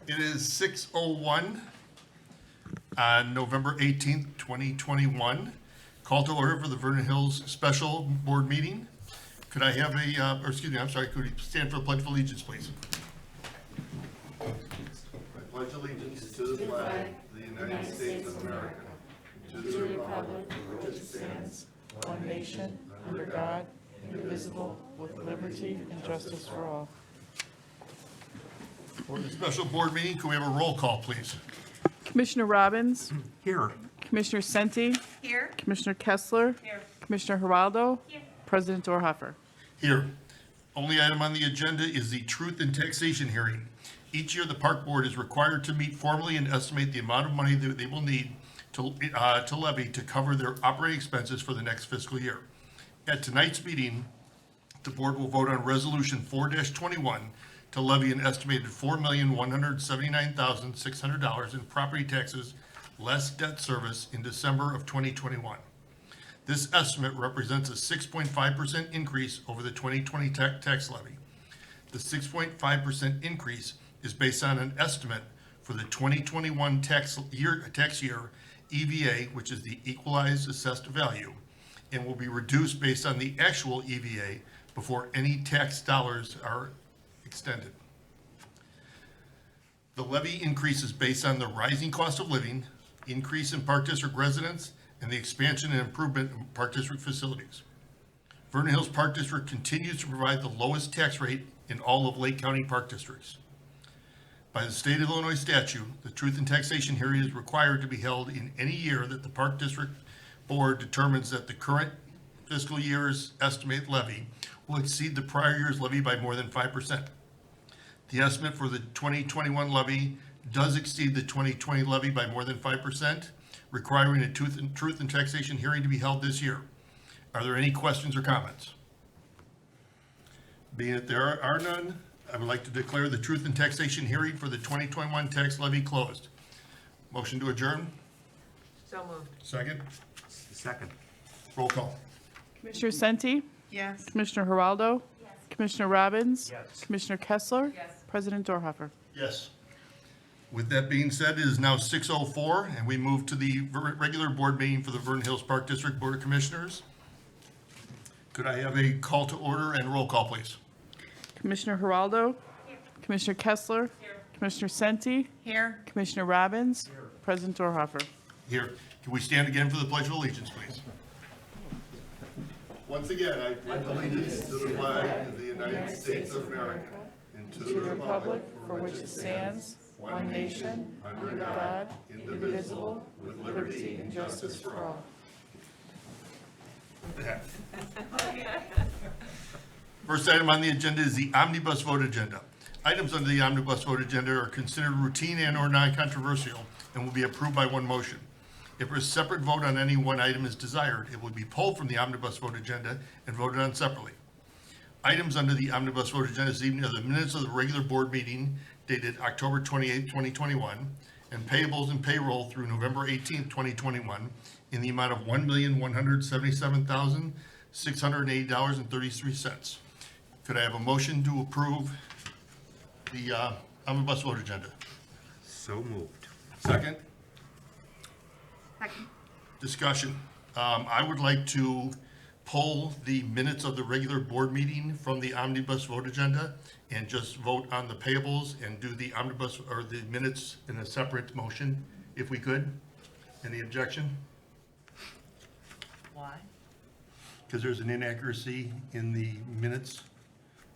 It is 6:01 on November 18th, 2021. Call to order for the Vernon Hills Special Board Meeting. Could I have could you stand for the Pledge of Allegiance, please? I pledge allegiance to the flag of the United States of America, to the republic for which it stands, one nation, under God, indivisible, with liberty and justice for all. For the special board meeting, can we have a roll call, please? Commissioner Robbins, Here. Commissioner Senti, Here. Commissioner Kessler, Here. Commissioner Geraldo, Here. President Dorhoeffer. Here. Only item on the agenda is the truth and taxation hearing. Each year, the park board is required to meet formally and estimate the amount of money that they will need to levy to cover their operating expenses for the next fiscal year. At tonight's meeting, the board will vote on Resolution 4-21 to levy an estimated $4,179,600 in property taxes less debt service in December of 2021. This estimate represents a 6.5% increase over the 2020 tax levy. The 6.5% increase is based on an estimate for the 2021 tax year EVA, which is the equalized assessed value, and will be reduced based on the actual EVA before any tax dollars are extended. The levy increase is based on the rising cost of living, increase in Park District residents, and the expansion and improvement of Park District facilities. Vernon Hills Park District continues to provide the lowest tax rate in all of Lake County Park Districts. By the state of Illinois statute, the truth and taxation hearing is required to be held in any year that the Park District Board determines that the current fiscal year's estimated levy will exceed the prior year's levy by more than 5%. The estimate for the 2021 levy does exceed the 2020 levy by more than 5%, requiring a truth and taxation hearing to be held this year. Are there any questions or comments? Being that there are none, I would like to declare the truth and taxation hearing for the 2021 tax levy closed. Motion to adjourn? So moved. Second? Second. Roll call. Commissioner Senti, Yes. Commissioner Geraldo, Yes. Commissioner Robbins, Yes. Commissioner Kessler, Yes. President Dorhoeffer. Yes. With that being said, it is now 6:04, and we move to the regular board meeting for the Vernon Hills Park District Board of Commissioners. Could I have a call to order and roll call, please? Commissioner Geraldo, Here. Commissioner Kessler, Here. Commissioner Senti, Here. Commissioner Robbins, President Dorhoeffer. Here. Can we stand again for the Pledge of Allegiance, please? Once again, I pledge allegiance to the flag of the United States of America and to the republic for which it stands, one nation, under God, indivisible, with liberty and justice for all. First item on the agenda is the omnibus vote agenda. Items under the omnibus vote agenda are considered routine and/or non-controversial and will be approved by one motion. If a separate vote on any one item is desired, it will be pulled from the omnibus vote agenda and voted on separately. Items under the omnibus vote agenda this evening are the minutes of the regular board meeting dated October 28, 2021, and payables and payroll through November 18, 2021, in the amount of $1,177,680.33. Could I have a motion to approve the omnibus vote agenda? So moved. Second? Second. Discussion. I would like to pull the minutes of the regular board meeting from the omnibus vote agenda and just vote on the payables and do the omnibus or the minutes in a separate motion, if we could. Any objection? Why? Because there's an inaccuracy in the minutes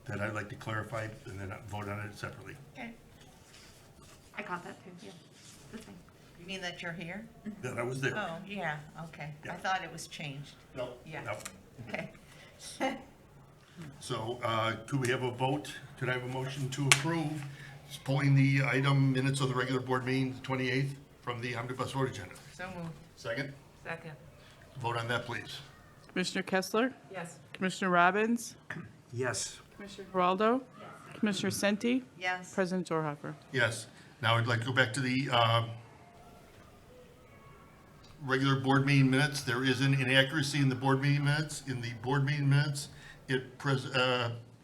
that I'd like to clarify and then vote on it separately. Okay. I caught that too, yeah. That's fine. You mean that you're here? That I was there. Oh, yeah, okay. I Yeah. thought it was changed. No, Yeah. no. Okay. So, could we have a vote? Could I have a motion to approve pulling the item minutes of the regular board meeting, the 28th, from the omnibus vote agenda? So moved. Second? Second. Vote on that, please. Commissioner Kessler, Yes. Commissioner Robbins, Yes. Commissioner Geraldo, Commissioner Senti, Yes. President Dorhoeffer. Yes. Now I'd like to go back to the regular board meeting minutes. There is an inaccuracy in the board meeting minutes. In the board meeting minutes, it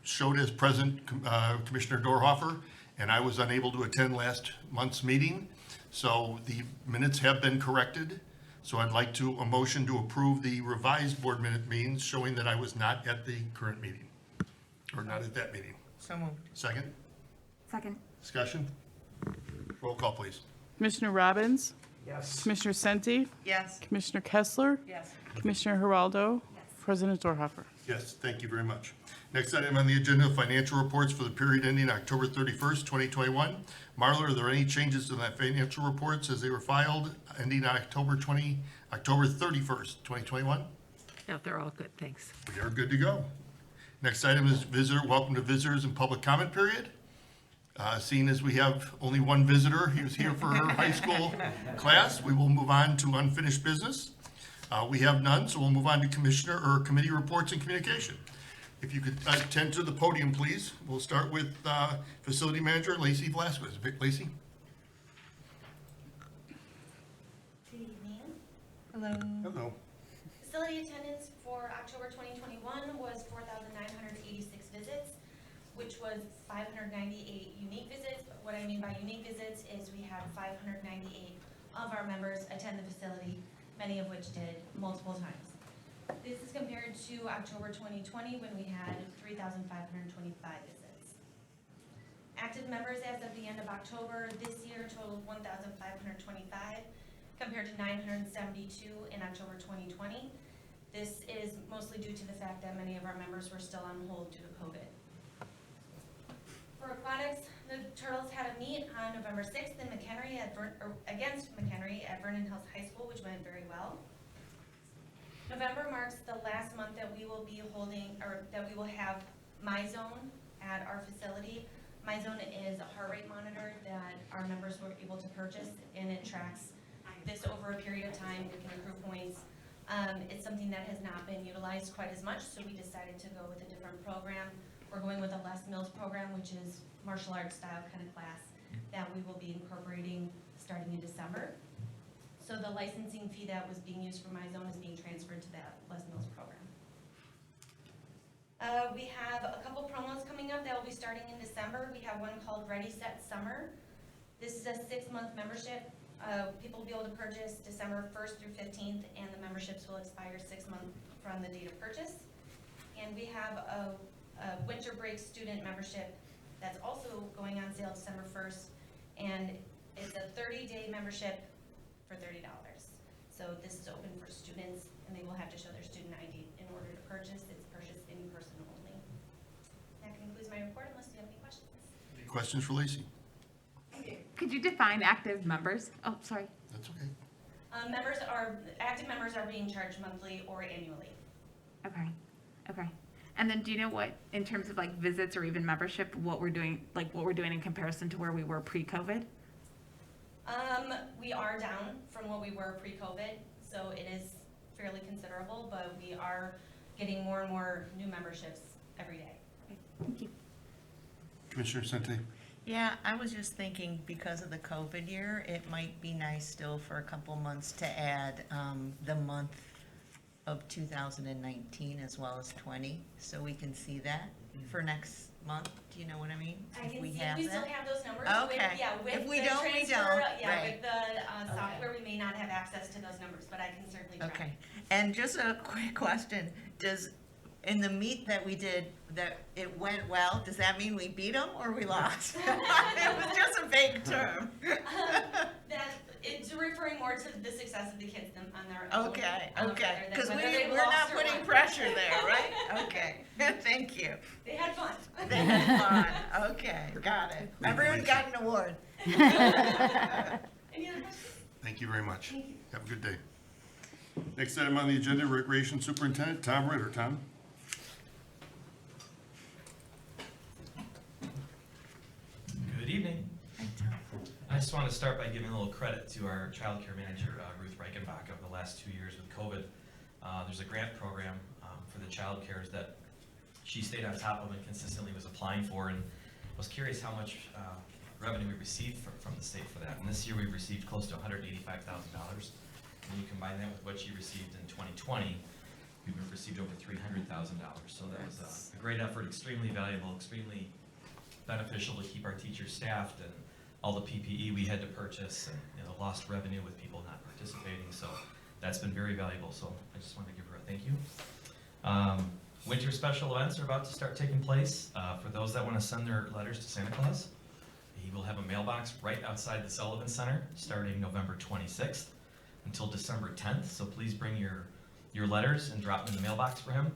showed as present Commissioner Dorhoeffer, and I was unable to attend last month's meeting. So the minutes have been corrected. So I'd like a motion to approve the revised board minute meetings showing that I was not at the current meeting, or not at that meeting. So moved. Second, Second. discussion? Roll call, please. Commissioner Robbins? Yes. Commissioner Senti? Yes. Commissioner Kessler? Yes. Commissioner Geraldo? Yes. President Dorhoeffer? Yes, thank you very much. Next item on the agenda, financial reports for the period ending October 31st, 2021. Marla, are there any changes to that financial reports as they were filed ending October 31st, 2021? No, they're all good, thanks. We are good to go. Next item is welcome to visitors and public comment period. Seeing as we have only one visitor, he was here for her high school class, we will move on to unfinished business. We have none, so we'll move on to commissioner or committee reports and communication. If you could attend to the podium, please. We'll start with Facility Manager Lacey Velasquez. Lacey? Good evening. Hello. Hello. Facility attendance for October 2021 was 4,986 visits, which was 598 unique visits. What I mean by unique visits is we had 598 of our members attend the facility, many of which did multiple times. This is compared to October 2020 when we had 3,525 visits. Active members as of the end of October this year totaled 1,525 compared to 972 in October 2020. This is mostly due to the fact that many of our members were still on hold due to COVID. For aquatics, the Turtles had a meet on November 6th in McHenry against McHenry at Vernon Hills High School, which went very well. November marks the last month that we will be holding, or that we will have MyZone at our facility. MyZone is a heart rate monitor that our members were able to purchase, and it tracks this over a period of time. We can accrue points. It's something that has not been utilized quite as much, so we decided to go with a different program. We're going with a Les Mills program, which is martial arts style kind of class that we will be incorporating starting in December. So the licensing fee that was being used for MyZone is being transferred to that Les Mills program. We have a couple promos coming up that will be starting in December. We have one called Ready Set Summer. This is a 6-month membership. People will be able to purchase December 1st through 15th, and the memberships will expire 6 months from the date of purchase. And we have a winter break student membership that's also going on sale December 1st, and it's a 30-day membership for $30. So this is open for students, and they will have to show their student ID in order to purchase. It's purchased in person only. That concludes my report, unless you have any questions. Any questions for Lacey? Could you define active members? Oh, sorry. That's okay. Active members are being charged monthly or annually. Okay. Okay. And then do you know what, in terms of like visits or even membership, what we're doing in comparison to where we were pre-COVID? We are down from what we were pre-COVID, so it is fairly considerable, but we are getting more and more new memberships every day. Okay, thank you. Commissioner Sente? Yeah, I was just thinking because of the COVID year, it might be nice still for a couple months to add the month of 2019 as well as 20, so we can see that for next month. Do you know what I mean? I can If we see, have we still that? have those numbers. Okay. With If we the don't, we transfer, don't. yeah, Right. with the software, we may not have access to those numbers, but I can certainly try. Okay, and just a quick question, in the meet that we did, that it went well, does that mean we beat them or we lost? It was just a vague term. It's referring more to the success of the kids on their own. Okay, rather okay, than because whether they we're lost not or putting won. pressure there, right? Okay, thank you. They had fun. They had fun, okay, got it. Everyone got an award. Any other questions? Thank you very much. Thank you. Have a good day. Next item on the agenda, Recreation Superintendent Tom Ritter. Tom? Good evening. I just want to start by giving a little credit to our child care manager, Ruth Reichenbach, over the last 2 years with COVID. There's a grant program for the child cares that she stayed on top of and consistently was applying for, and was curious how much revenue we received from the state for that. And this year we've received close to $185,000. When you combine that with what she received in 2020, we've received over $300,000. So that was a great effort, extremely valuable, extremely beneficial to keep our teachers staffed, and all the PPE we had to purchase, and lost revenue with people not participating. So that's been very valuable. So I just wanted to give her a thank you. Winter special events are about to start taking place. For those that want to send their letters to Santa Claus, he will have a mailbox right outside the Sullivan Center starting November 26th until December 10th. So please bring your letters and drop them in the mailbox for him.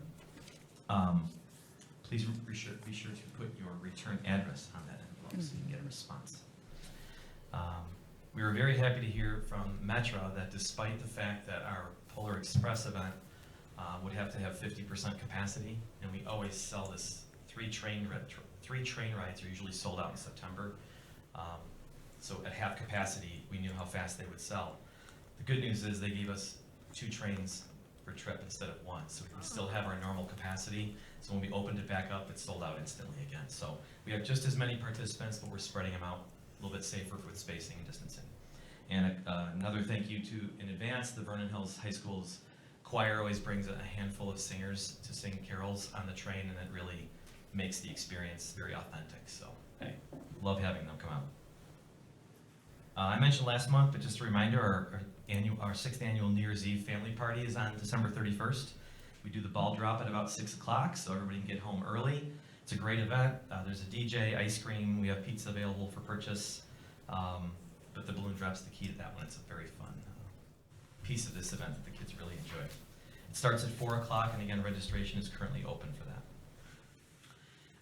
Please be sure to put your return address on that envelope so you can get a response. We were very happy to hear from Metro that despite the fact that our Polar Express event would have to have 50% capacity, and we always sell this 3 train rides are usually sold out in September. So at half capacity, we knew how fast they would sell. The good news is they gave us 2 trains per trip instead of 1, so we can still have our normal capacity. So when we opened it back up, it sold out instantly again. So we have just as many participants, but we're spreading them out a little bit safer with spacing and distancing. And another thank you to, in advance, the Vernon Hills High School's choir always brings a handful of singers to sing carols on the train, and it really makes the experience very authentic. So I love having them come out. I mentioned last month, but just a reminder, our 6th annual New Year's Eve family party is on December 31st. We do the ball drop at about 6 o'clock, so everybody can get home early. It's a great event. There's a DJ, ice cream, we have pizza available for purchase. But the balloon drop's the key to that one. It's a very fun piece of this event that the kids really enjoy. It starts at 4 o'clock, and again, registration is currently open for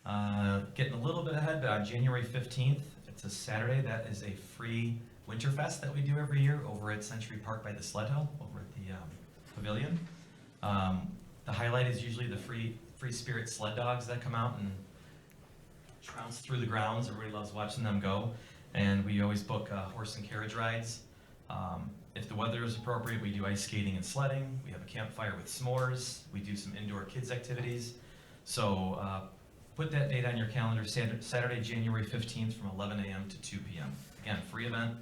that. Getting a little bit ahead, but on January 15th, it's a Saturday, that is a free Winterfest that we do every year over at Century Park by the Sled Hill, over at the pavilion. The highlight is usually the free spirit sled dogs that come out and trounce through the grounds. Everybody loves watching them go. And we always book horse and carriage rides. If the weather is appropriate, we do ice skating and sledding. We have a campfire with s'mores. We do some indoor kids activities. So put that date on your calendar, Saturday, January 15th from 11 a.m. to 2 p.m. Again, free event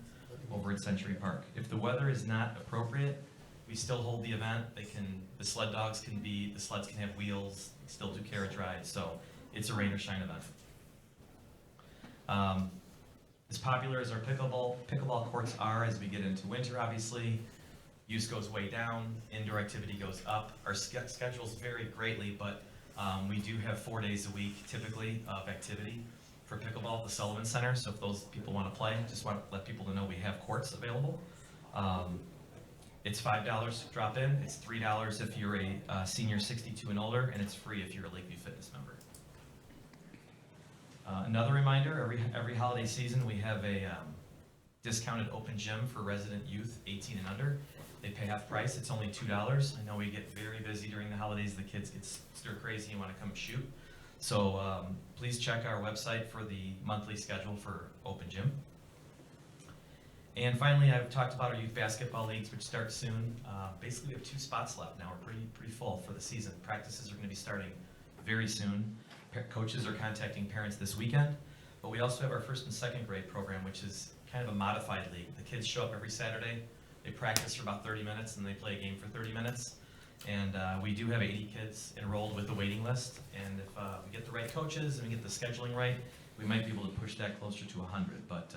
over at Century Park. If the weather is not appropriate, we still hold the event. The sled dogs the sleds can have wheels, still do carriage rides. So it's a rain or shine event. As popular as our pickleball courts are as we get into winter, obviously, use goes way down, indoor activity goes up. Our schedules vary greatly, but we do have 4 days a week, typically, of activity for pickleball at the Sullivan Center. So if those people want to play, just want to let people know we have courts available. It's $5 to drop in. It's $3 if you're a senior 62 and older, and it's free if you're a Lakeview Fitness member. Another reminder, every holiday season we have a discounted open gym for resident youth 18 and under. They pay half price, it's only $2. I know we get very busy during the holidays, the kids get stir crazy and want to come shoot. So please check our website for the monthly schedule for open gym. And finally, I've talked about our youth basketball leagues, which start soon. Basically, we have 2 spots left now. We're pretty full for the season. Practices are going to be starting very soon. Coaches are contacting parents this weekend, but we also have our 1st and 2nd grade program, which is kind of a modified league. The kids show up every Saturday, they practice for about 30 minutes, and they play a game for 30 minutes. And we do have 80 kids enrolled with the waiting list, and if we get the right coaches and we get the scheduling right, we might be able to push that closer to 100, but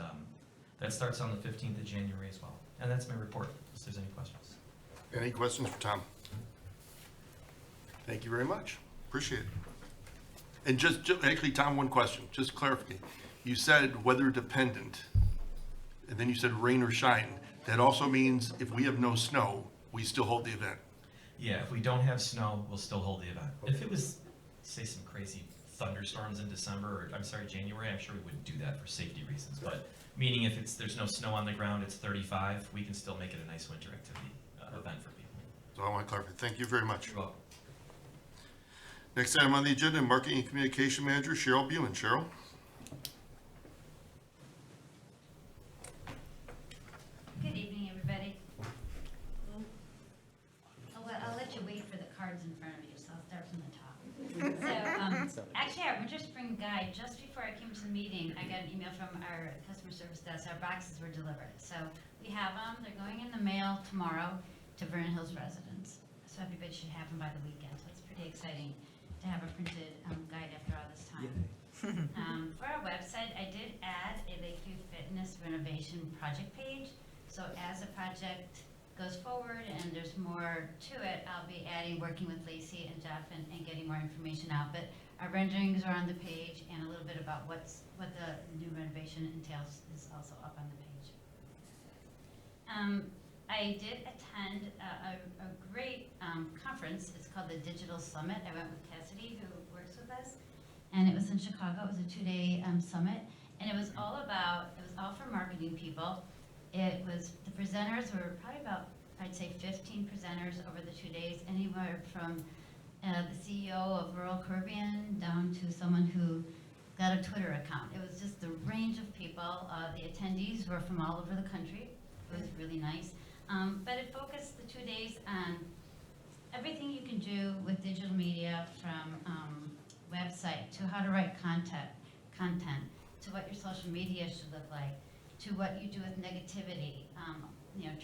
that starts on the 15th of January as well. And that's my report, if there's any questions. Any questions for Tom? Thank you very much. Appreciate it. And actually, Tom, one question, just clarifying. You said weather dependent, and then you said rain or shine. That also means if we have no snow, we still hold the event. Yeah, if we don't have snow, we'll still hold the event. If it was, say, some crazy thunderstorms in December, or January, I'm sure we wouldn't do that for safety reasons. But meaning if there's no snow on the ground, it's 35, we can still make it a nice winter activity event for people. So I want to clarify. Thank you very much. You're welcome. Next item on the agenda, Marketing and Communication Manager Cheryl Buhn. Cheryl? Good evening, everybody. I'll let you wait for the cards in front of you, so I'll start from the top. So, actually, our winter spring guide, just before I came to the meeting, I got an email from our customer service desk. Our boxes were delivered. So we have them. They're going in the mail tomorrow to Vernon Hills residents. So everybody should have them by the weekend. So it's pretty exciting to have a printed guide after all this time. For our website, I did add a Lakeview Fitness renovation project page. So as a project goes forward and there's more to it, I'll be adding, working with Lacey and Jeff and getting more information out. But our renderings are on the page, and a little bit about what the new renovation entails is also up on the page. I did attend a great conference. It's called the Digital Summit. I went with Cassidy, who works with us, and it was in Chicago. It was a 2-day summit, and it was all for marketing people. It was, the presenters were probably about, I'd say 15 presenters over the 2 days, anywhere from the CEO of Rural Caribbean down to someone who got a Twitter account. It was just the range of people. The attendees were from all over the country. It was really nice. But it focused the 2 days on everything you can do with digital media, from website to how to write content, to what your social media should look like, to what you do with negativity,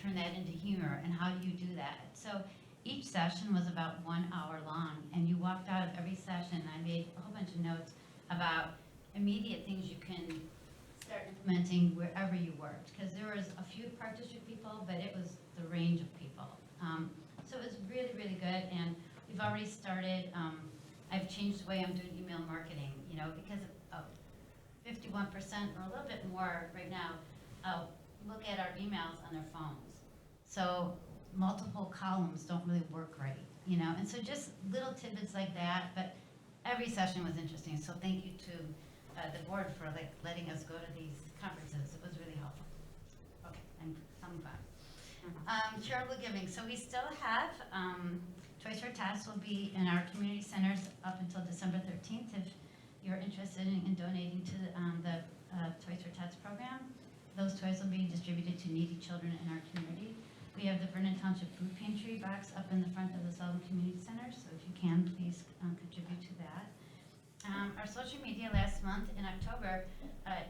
turn that into humor, and how do you do that. So each session was about 1 hour long, and you walked out of every session. I made a whole bunch of notes about immediate things you can start implementing wherever you worked, because there was a few Park District people, but it was the range of people. So it was really, really good, and we've already started. I've changed the way I'm doing email marketing, because of 51% or a little bit more right now look at our emails on their phones. So multiple columns don't really work right, and so just little tidbits like that. But every session was interesting, so thank you to the board for letting us go to these conferences. It was really helpful. Okay, I'll move on. Charitable giving. So we still have Toys for Tots will be in our community centers up until December 13th. If you're interested in donating to the Toys for Tots program, those toys will be distributed to needy children in our community. We have the Vernon Township Food Pantry box up in the front of the Sullivan Community Center, so if you can, please contribute to that. Our social media last month in October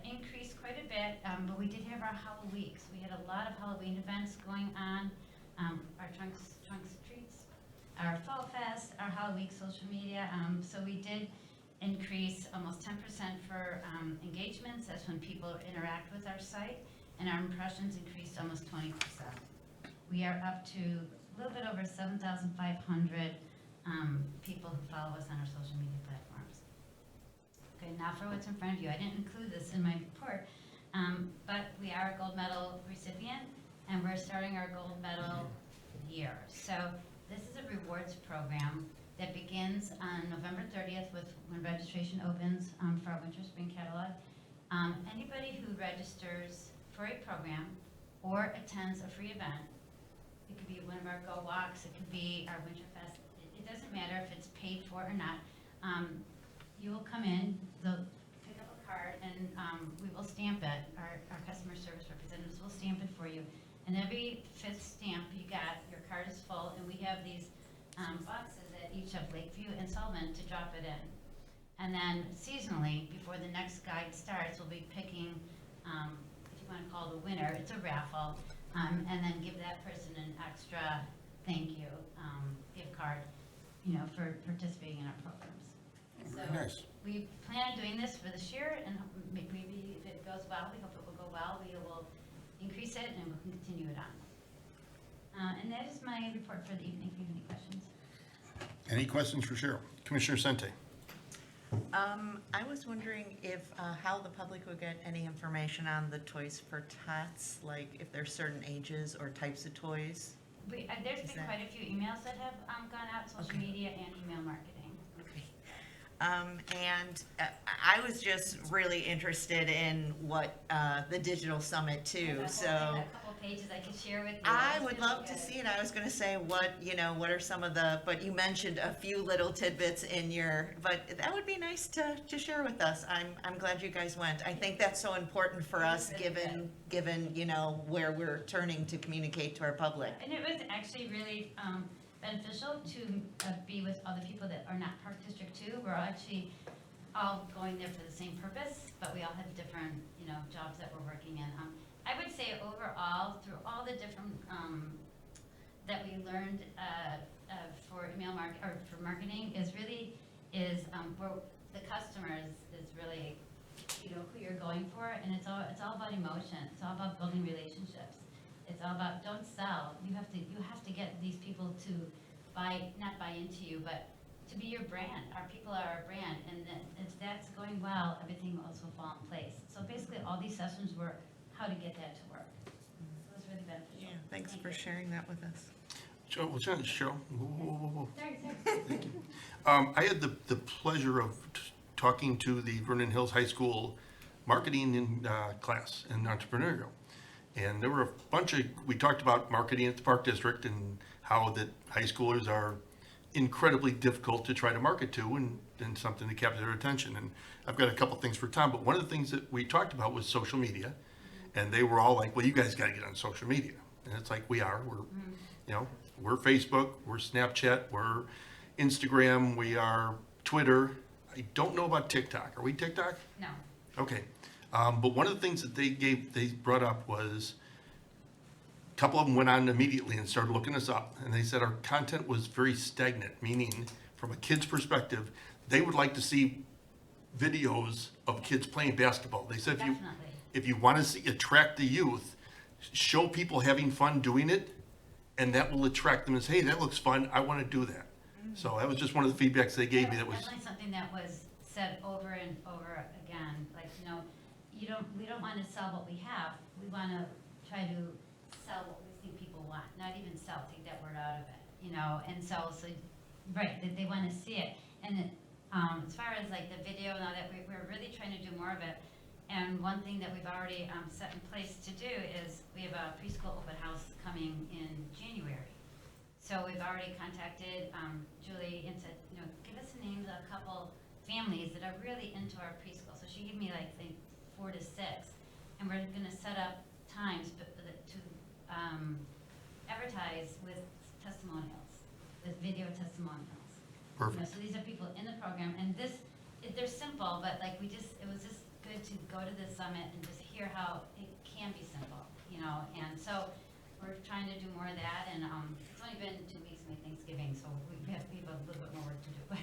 increased quite a bit, but we did have our Halloween weeks. We had a lot of Halloween events going on, our Trunks Treats, our Fall Fest, our Halloween social media. So we did increase almost 10% for engagements. That's when people interact with our site, and our impressions increased almost 20%. We are up to a little bit over 7,500 people who follow us on our social media platforms. Okay, now for what's in front of you. I didn't include this in my report, but we are a gold medal recipient, and we're starting our gold medal year. So this is a rewards program that begins on November 30th when registration opens for our winter spring catalog. Anybody who registers for a program or attends a free event, it could be one of our Go Walks, it could be our Winter Fest, it doesn't matter if it's paid for or not. You will come in, they'll pick up a card, and we will stamp it. Our customer service representatives will stamp it for you. And every 5th stamp you got, your card is full, and we have these boxes at each of Lakeview and Sullivan to drop it in. And then seasonally, before the next guide starts, we'll be picking, if you want to call it a winner, it's a raffle, and then give that person an extra thank you gift card, for participating in our programs. Very So nice. we plan on doing this for this year, and maybe if it goes well, we hope it will go well, we will increase it and we'll continue it on. And that is my report for the evening. If you have any questions. Any questions for Cheryl? Commissioner Sente? I was wondering if, how the public would get any information on the Toys for Tots, like if there's certain ages or types of toys. There's Is been that- quite a few emails that have gone out, social Okay. media and email marketing. Okay. And I was just really interested in what the digital summit too, I have so. a couple pages I could share with you. I It's would really love to good. see it. I was gonna say what are some of but you mentioned a few little tidbits in but that would be nice to share with us. I'm glad you guys went. I think that's so important for us, given, where we're turning to communicate to our public. And it was actually really beneficial to be with other people that are not Park District 2. We're actually all going there for the same purpose, but we all have different, jobs that we're working in. I would say overall, through all the different that we learned for email for marketing, is where the customers is really, who you're going for, and it's all about emotion. It's all about building relationships. It's all about, don't sell. You have to get these people to not buy into you, but to be your brand. Our people are our brand, and then if that's going well, everything else will fall in place. So basically, all these sessions were how to get that to work. So it was really beneficial. Yeah, thanks Thank for you. sharing that with us. Joe, what's that, Cheryl? Whoa. Sorry. I had the pleasure of talking to the Vernon Hills High School marketing class and entrepreneurial. And there were a bunch of, we talked about marketing at the Park District and how that high schoolers are incredibly difficult to try to market to and something to capture their attention. And I've got a couple things for Tom, but one of the things that we talked about was social media. And they were all like, well, you guys got to get on social media. And it's like, we're Facebook, we're Snapchat, we're Instagram, we are Twitter. I don't know about TikTok. Are we TikTok? No. Okay. But one of the things that they brought up was a couple of them went on immediately and started looking us up. And they said our content was very stagnant, meaning from a kid's perspective, they would like to see videos of kids playing basketball. They said Definitely. if you want to attract the youth, show people having fun doing it, and that will attract them and say, hey, that looks fun, I want to do that. So that was just one of the feedbacks they gave me that was, Definitely something that was said over and over again, like, we don't want to sell what we have, we want to try to sell what we think people want, not even sell, take that word out of it, and so, right, they want to see it. And as far as like the video, now that we're really trying to do more of it, and one thing that we've already set in place to do is we have a preschool open house coming in January. So we've already contacted Julie and said, give us the names of a couple families that are really into our preschool. So she gave me like, say, 4 to 6, and we're going to set up times to advertise with testimonials, with video testimonials. perfect. So these are people in the program, and they're simple, but like it was just good to go to the summit and just hear how it can be simple, and so we're trying to do more of that, and it's only been 2 weeks from Thanksgiving, so we have a little bit more work to do, but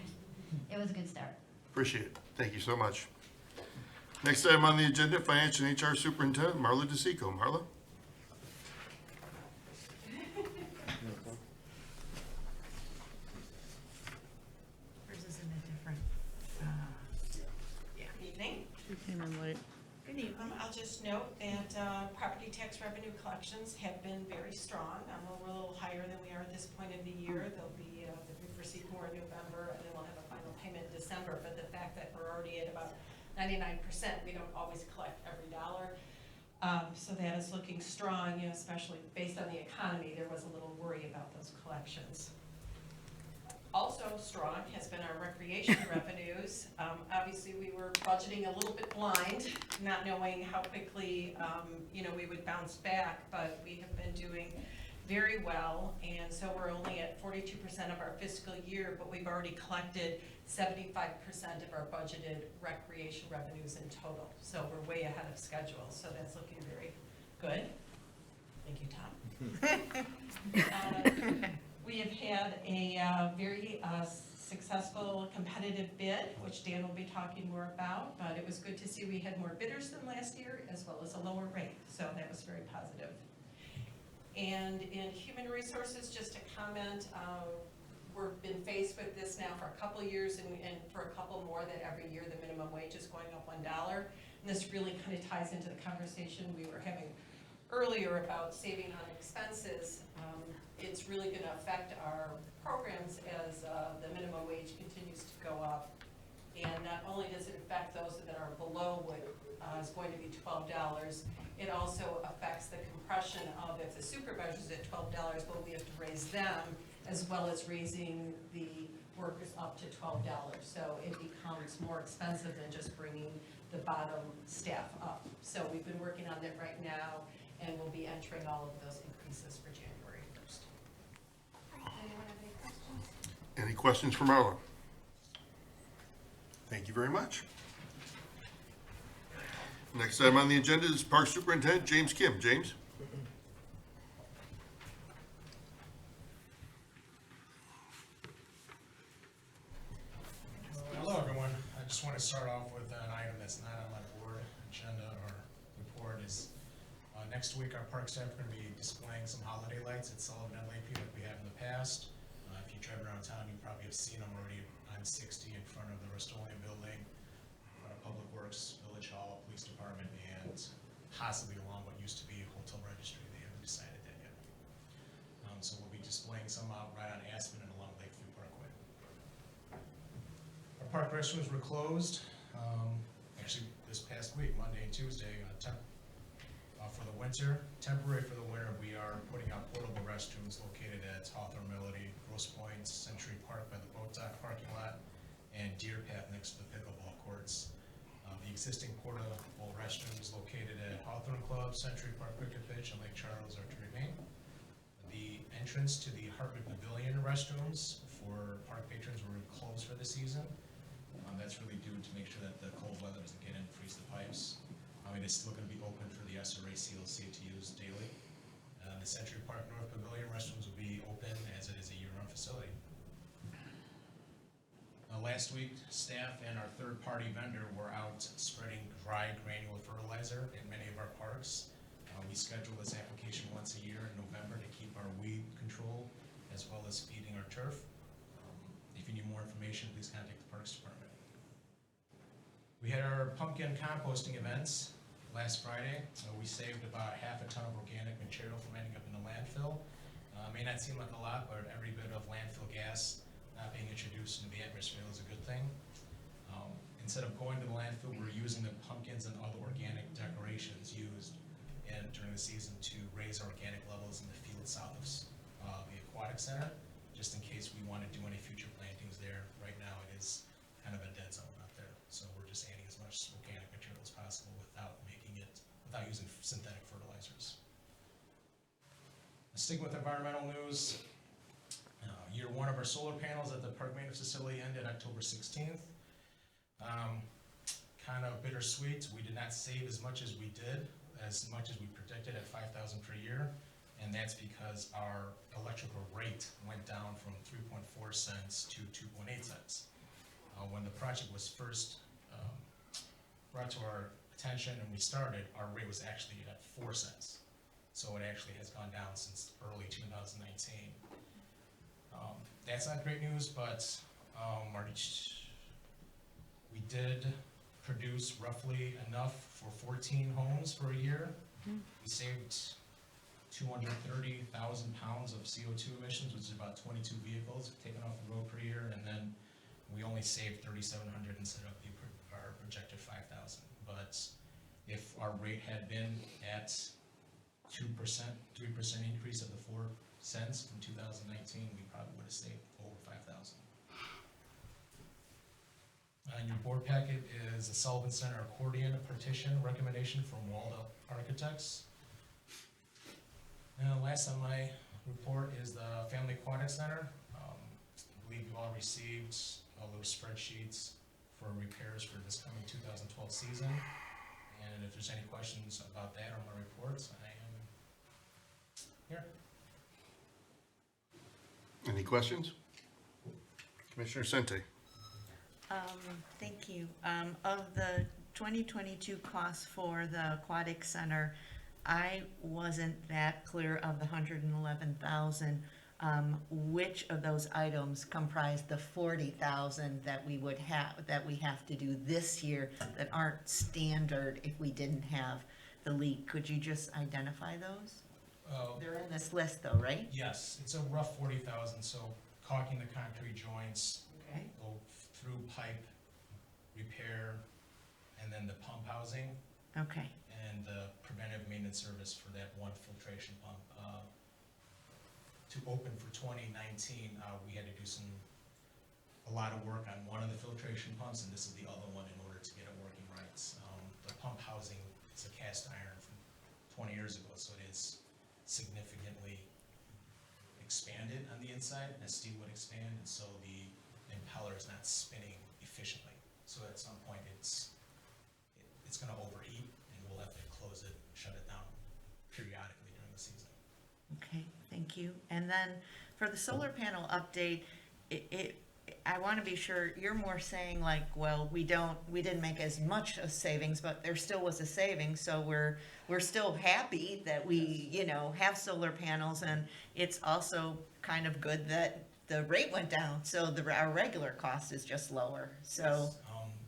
it was a good start. Appreciate it. Thank you so much. Next item on the agenda, Finance and HR Superintendent Marla DeSico. Marla? Hers is in a different, Good evening. she came in late. Good evening. I'll just note that property tax revenue collections have been very strong. We're a little higher than we are at this point of the year. They'll be, we've received more in November, and then we'll have a final payment in December. But the fact that we're already at about 99%, we don't always collect every dollar. So that is looking strong, especially based on the economy. There was a little worry about those collections. Also strong has been our recreation revenues. Obviously, we were budgeting a little bit blind, not knowing how quickly, we would bounce back, but we have been doing very well. And so we're only at 42% of our fiscal year, but we've already collected 75% of our budgeted recreation revenues in total. So we're way ahead of schedule, so that's looking very good. Thank you, Tom. We have had a very successful competitive bid, which Dan will be talking more about, but it was good to see we had more bidders than last year, as well as a lower rate, so that was very positive. And in human resources, just to comment, we've been faced with this now for a couple of years, and for a couple more, that every year the minimum wage is going up $1. And this really kind of ties into the conversation we were having earlier about saving on expenses. It's really going to affect our programs as the minimum wage continues to go up. And not only does it affect those that are below what is going to be $12, it also affects the compression of, if the supervisor's at $12, well, we have to raise them, as well as raising the workers up to $12. So it becomes more expensive than just bringing the bottom staff up. So we've been working on that right now, and we'll be entering all of those increases for January 1st. Anyone have any questions? Any questions for Marla? Thank you very much. Next item on the agenda is Park Superintendent James Kim. James? Hello, everyone. just want to start off with an item that's not on my board agenda or report is, next week our park staff are going to be displaying some holiday lights at Sullivan and Lakeview like we have in the past. If you drive around town, you probably have seen them already on 60 in front of the Rust-Oleum building, in front of Public Works, Village Hall, Police Department, and possibly along what used to be Hotel Registry. They haven't decided that yet. So we'll be displaying some out right on Aspen and along Lakeview Parkway. Our park restrooms were closed, actually this past week, Monday and Tuesday, for the winter. Temporary for the winter, we are putting out portable restrooms located at Hawthorne Melody, Grosse Pointe, Century Park by the boat dock parking lot, and Deer Path next to the pickleball courts. The existing portable restrooms located at Hawthorne Club, Century Park Cricket Pitch, and Lake Charles are to remain. The entrance to the Hartman Pavilion restrooms for park patrons were closed for the season. That's really due to make sure that the cold weather doesn't get in and freeze the pipes. It is still going to be open for the SRA CLC to use daily. The Century Park North Pavilion restrooms will be open as it is a year-round facility. Last week, staff and our third-party vendor were out spreading dry granular fertilizer in many of our parks. We schedule this application once a year in November to keep our weed control as well as feeding our turf. If you need more information, please contact the Parks Department. We had our pumpkin composting events last Friday. We saved about half a ton of organic material from ending up in the landfill. May not seem like a lot, but every bit of landfill gas not being introduced into the atmosphere is a good thing. Instead of going to the landfill, we're using the pumpkins and other organic decorations used during the season to raise our organic levels in the field south of the Aquatic Center, just in case we want to do any future plantings there. Right now, it is kind of a dead zone out there, so we're just adding as much organic material as possible without using synthetic fertilizers. Sticking with environmental news, year one of our solar panels at the park maintenance facility ended October 16th. Kind of bittersweet. We did not save as much as we predicted at $5,000 per year, and that's because our electrical rate went down from 3.4 cents to 2.8 cents. When the project was first brought to our attention and we started, our rate was actually at 4 cents. So it actually has gone down since early 2019. That's not great news, but we did produce roughly enough for 14 homes for a year. We saved 230,000 pounds of CO2 emissions, which is about 22 vehicles taken off the road per year, and then we only saved 3,700 instead of our projected 5,000. But if our rate had been at 2%, 3% increase of the 4 cents from 2019, we probably would have saved over 5,000. In your board packet is a Sullivan Center accordion partition recommendation from Waldo Architects. Now, last on my report is the Family Aquatic Center. I believe you all received all those spreadsheets for repairs for this coming 2012 season. And if there's any questions about that or my reports, I am here. Any questions? Commissioner Sente. Thank you. Of the 2022 costs for the aquatic center, I wasn't that clear of the 111,000. Which of those items comprise the 40,000 that we have to do this year that aren't standard if we didn't have the leak? Could you just identify those? They're in this list though, right? Yes, it's a rough 40,000, so caulking the concrete joints, Okay. go through pipe repair, and then the pump housing, Okay. and the preventive maintenance service for that one filtration pump. To open for 2019, we had to do a lot of work on one of the filtration pumps, and this is the other one in order to get it working right. The pump housing is a cast iron from 20 years ago, so it is significantly expanded on the inside as steel would expand, and so the impeller is not spinning efficiently. So at some point it's going to overheat, and we'll have to close it, shut it down periodically during the season. Okay, thank you. And then for the solar panel update, it I want to be sure, you're more saying like, well, we didn't make as much a savings, but there still was a savings, so we're still happy that we, have solar panels, and it's also kind of good that the rate went down, so our regular cost is just lower, so, Yes,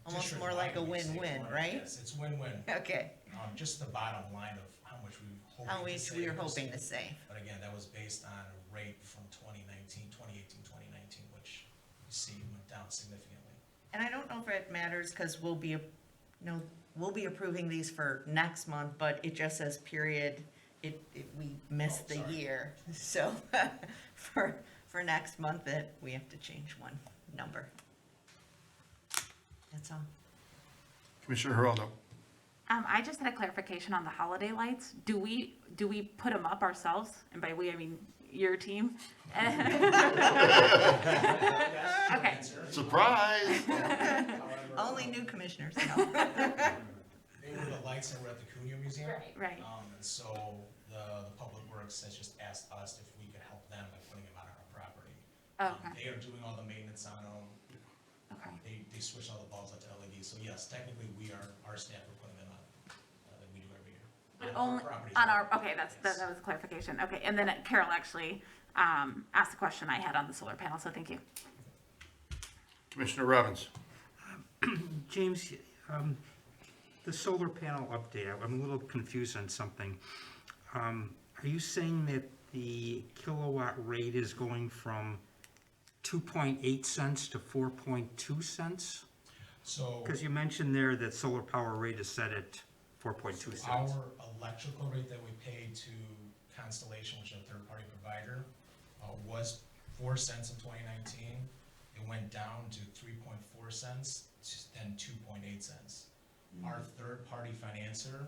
almost more like a district-wide, we save win-win, more. right? Yes, it's win-win. Okay, Just the bottom line of how much we hope how to much save. we were hoping to save. But again, that was based on a rate from 2018, 2019, which you see went down significantly. And I don't know if it matters, because we'll be approving these for next month, but it just says period, we missed the sorry. year. So, for next month, we have to change one number. That's all. Commissioner Geraldo. I just had a clarification on the holiday lights. Do we put them up ourselves? And by we, I mean your team? Okay. Surprise! Only new commissioners, no. They were the lights that were at the Cunha Museum. Right. And so the Public Works has just asked us if we could help them by putting them on our property. Okay. They are doing all the maintenance on them. Okay. They switch all the bulbs out to LED. So yes, technically our staff are putting them on, that we do every year. But On our only, properties. on our, okay, that Yes. was a clarification. Okay, and then Carol actually asked the question I had on the solar panel, so thank you. Commissioner Robbins. James, the solar panel update, I'm a little confused on something. Are you saying that the kilowatt rate is going from 2.8 cents to 4.2 cents? So Because you mentioned there that solar power rate is set at 4.2 cents. our electrical rate that we pay to Constellation, which is a third-party provider, was 4 cents in 2019. It went down to 3.4 cents, then 2.8 cents. Our third-party financer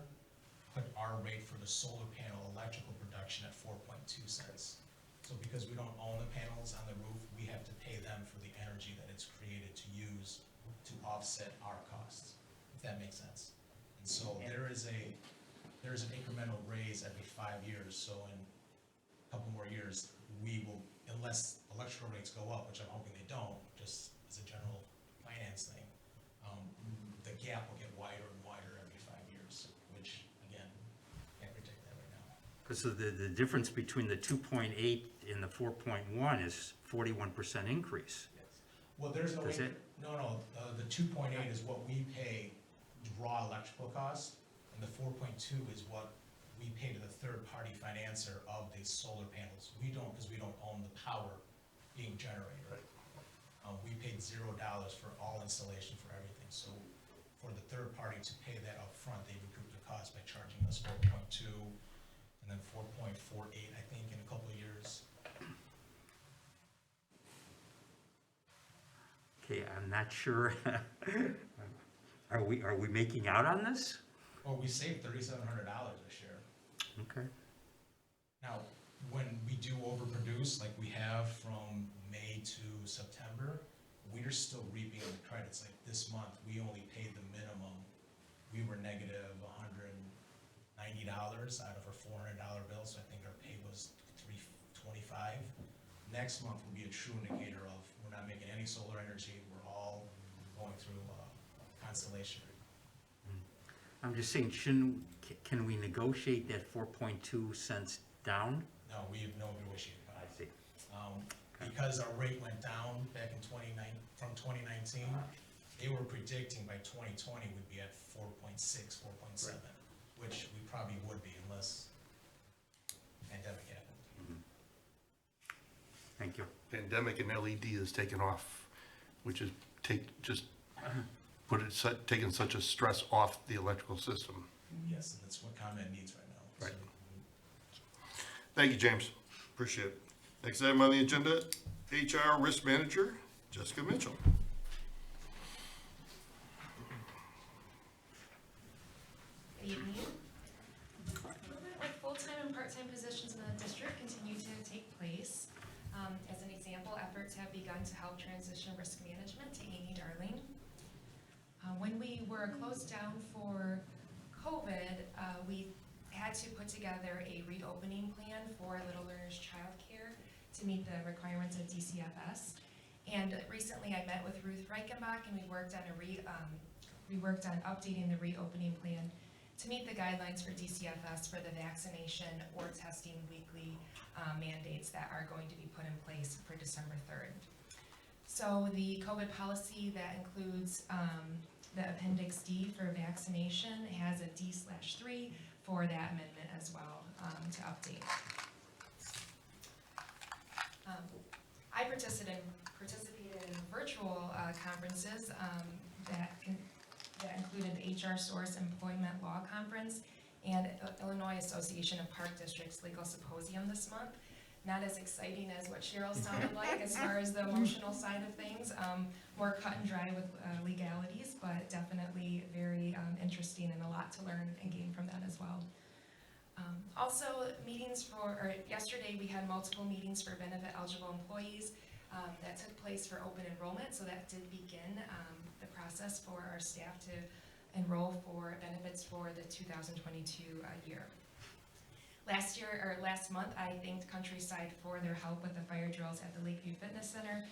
put our rate for the solar panel electrical production at 4.2 cents. So because we don't own the panels on the roof, we have to pay them for the energy that it's created to use to offset our costs, if that makes sense. And so there is an incremental raise every 5 years, so in a couple more years, we will, unless electrical rates go up, which I'm hoping they don't, just as a general finance thing, the gap will get wider and wider every 5 years, which, again, can't predict that right now. Because the difference between the 2.8 and the 4.1 is 41% increase. Well, there's no, Does it? no, the 2.8 is what we pay raw electrical costs, and the 4.2 is what we pay to the third-party financer of these solar panels. We don't, because we don't own the power being generated. We paid $0 for all installation for everything, so for the third party to pay that up front, they recoup the cost by charging us 4.2 and then 4.48, I think, in a couple of years. Okay, I'm not sure. Are we making out on this? Well, we saved $3,700 this year. Okay. Now, when we do overproduce, like we have from May to September, we're still reaping the credits. Like this month, we only paid the minimum. We were negative $190 out of our $400 bill, so I think our pay was $325. Next month will be a true indicator of we're not making any solar energy. We're all going through Constellation. I'm just saying, can we negotiate that 4.2 cents down? No, we have no negotiating power. I see. Because our rate went down back in from 2019, they were predicting by 2020 we'd be at 4.6, 4.7, which we probably would be unless pandemic happened. Thank you. Pandemic and LED has taken off, which is taken such a stress off the electrical system. Yes, and that's what ComEd needs right now. Right. So, Thank you, James. Appreciate it. Next item on the agenda, HR Risk Manager, Jessica Mitchell. Good evening. Movement with full-time and part-time positions in the district continue to take place. As an example, efforts have begun to help transition risk management to Amy Darling. When we were closed down for COVID, we had to put together a reopening plan for Little Learners Childcare to meet the requirements of DCFS. And recently I met with Ruth Reichenbach and we worked on updating the reopening plan to meet the guidelines for DCFS for the vaccination or testing weekly mandates that are going to be put in place for December 3rd. So the COVID policy that includes the Appendix D for vaccination has a D/3 for that amendment as well to update. I participated in virtual conferences that included the HR Source Employment Law Conference and Illinois Association of Park Districts Legal Symposium this month. Not as exciting as what Cheryl sounded like as far as the emotional side of things, more cut and dry with legalities, but definitely very interesting and a lot to learn and gain from that as well. Also, yesterday we had multiple meetings for benefit eligible employees that took place for open enrollment, so that did begin the process for our staff to enroll for benefits for the 2022 year. Last month, I thanked Countryside for their help with the fire drills at the Lakeview Fitness Center.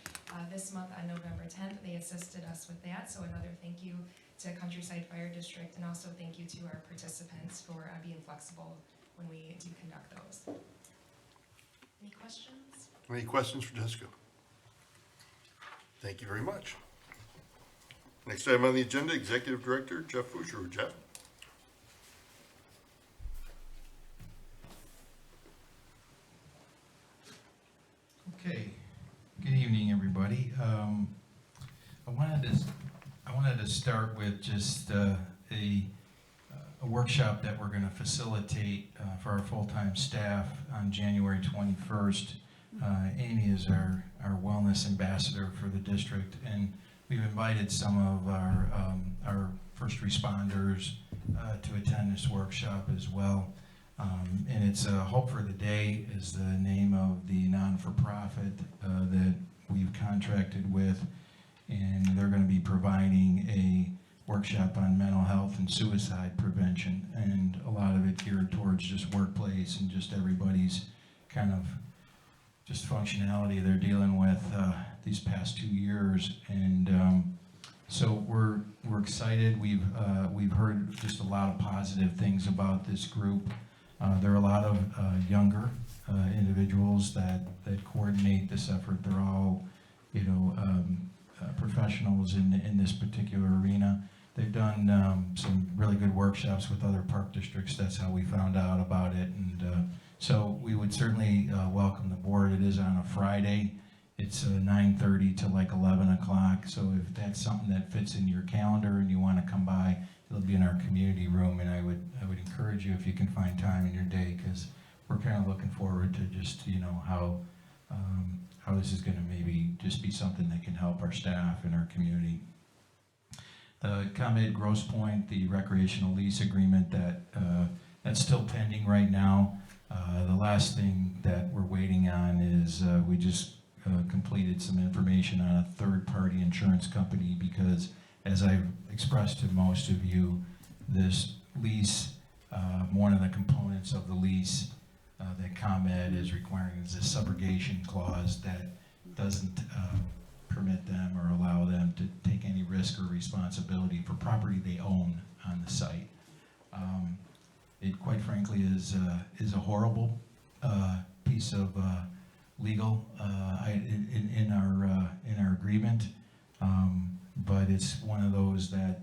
This month, on November 10th, they assisted us with that, so another thank you to Countryside Fire District, and also thank you to our participants for being flexible when we do conduct those. Any questions? Any questions for Jessica? Thank you very much. Next item on the agenda, Executive Director Jeff Fuscher. Jeff? Okay, good evening, everybody. I wanted to start with just a workshop that we're going to facilitate for our full-time staff on January 21st. Amy is our wellness ambassador for the district, and we've invited some of our first responders to attend this workshop as well. And it's Hope for the Day is the name of the non-for-profit that we've contracted with, and they're going to be providing a workshop on mental health and suicide prevention, and a lot of it geared towards just workplace and just everybody's kind of just functionality they're dealing with these past 2 years. And so we're excited. We've heard just a lot of positive things about this group. There are a lot of younger individuals that coordinate this effort. They're all, professionals in this particular arena. They've done some really good workshops with other park districts. That's how we found out about it. And so we would certainly welcome the board. It is on a Friday. It's 9:30 to like 11 o'clock. So if that's something that fits in your calendar and you want to come by, it'll be in our community room. And I would encourage you, if you can find time in your day, because we're kind of looking forward to just how this is going to maybe just be something that can help our staff and our community. The ComEd Grosse Pointe, the recreational lease agreement, that's still pending right now. The last thing that we're waiting on is we just completed some information on a third-party insurance company, because as I've expressed to most of you, this lease, one of the components of the lease that ComEd is requiring is a subrogation clause that doesn't permit them or allow them to take any risk or responsibility for property they own on the site. It quite frankly is a horrible piece of legal in our agreement, but it's one of those that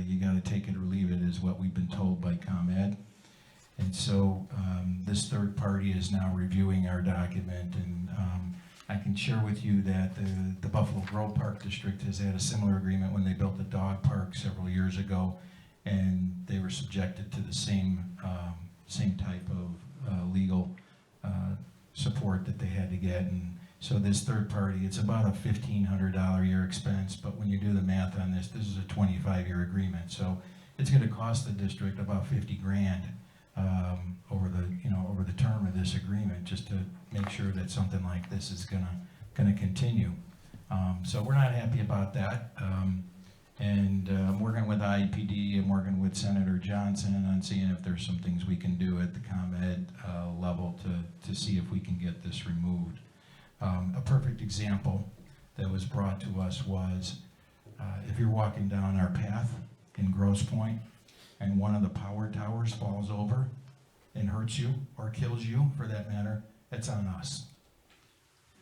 you got to take it or leave it, is what we've been told by ComEd. And so this third party is now reviewing our document, and I can share with you that the Buffalo Grove Park District has had a similar agreement when they built the dog park several years ago, and they were subjected to the same type of legal support that they had to get. And so this third party, it's about a $1,500 a year expense, but when you do the math on this is a 25-year agreement, so it's going to cost the district about 50 grand over the term of this agreement, just to make sure that something like this is going to continue. So we're not happy about that. And I'm working with IEPD, I'm working with Senator Johnson on seeing if there's some things we can do at the ComEd level to see if we can get this removed. A perfect example that was brought to us was, if you're walking down our path in Grosse Pointe and one of the power towers falls over and hurts you, or kills you for that matter, it's on us.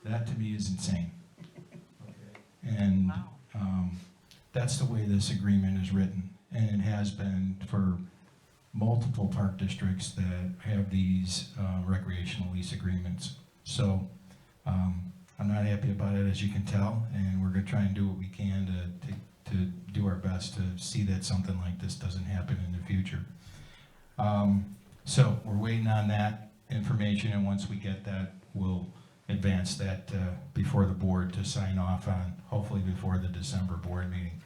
That to me is insane. And that's the way this agreement is written, and it has been for multiple park districts that have these recreational lease agreements. So I'm not happy about it, as you can tell, and we're going to try and do what we can to do our best to see that something like this doesn't happen in the future. So we're waiting on that information, and once we get that, we'll advance that before the board to sign off on, hopefully before the December board meeting.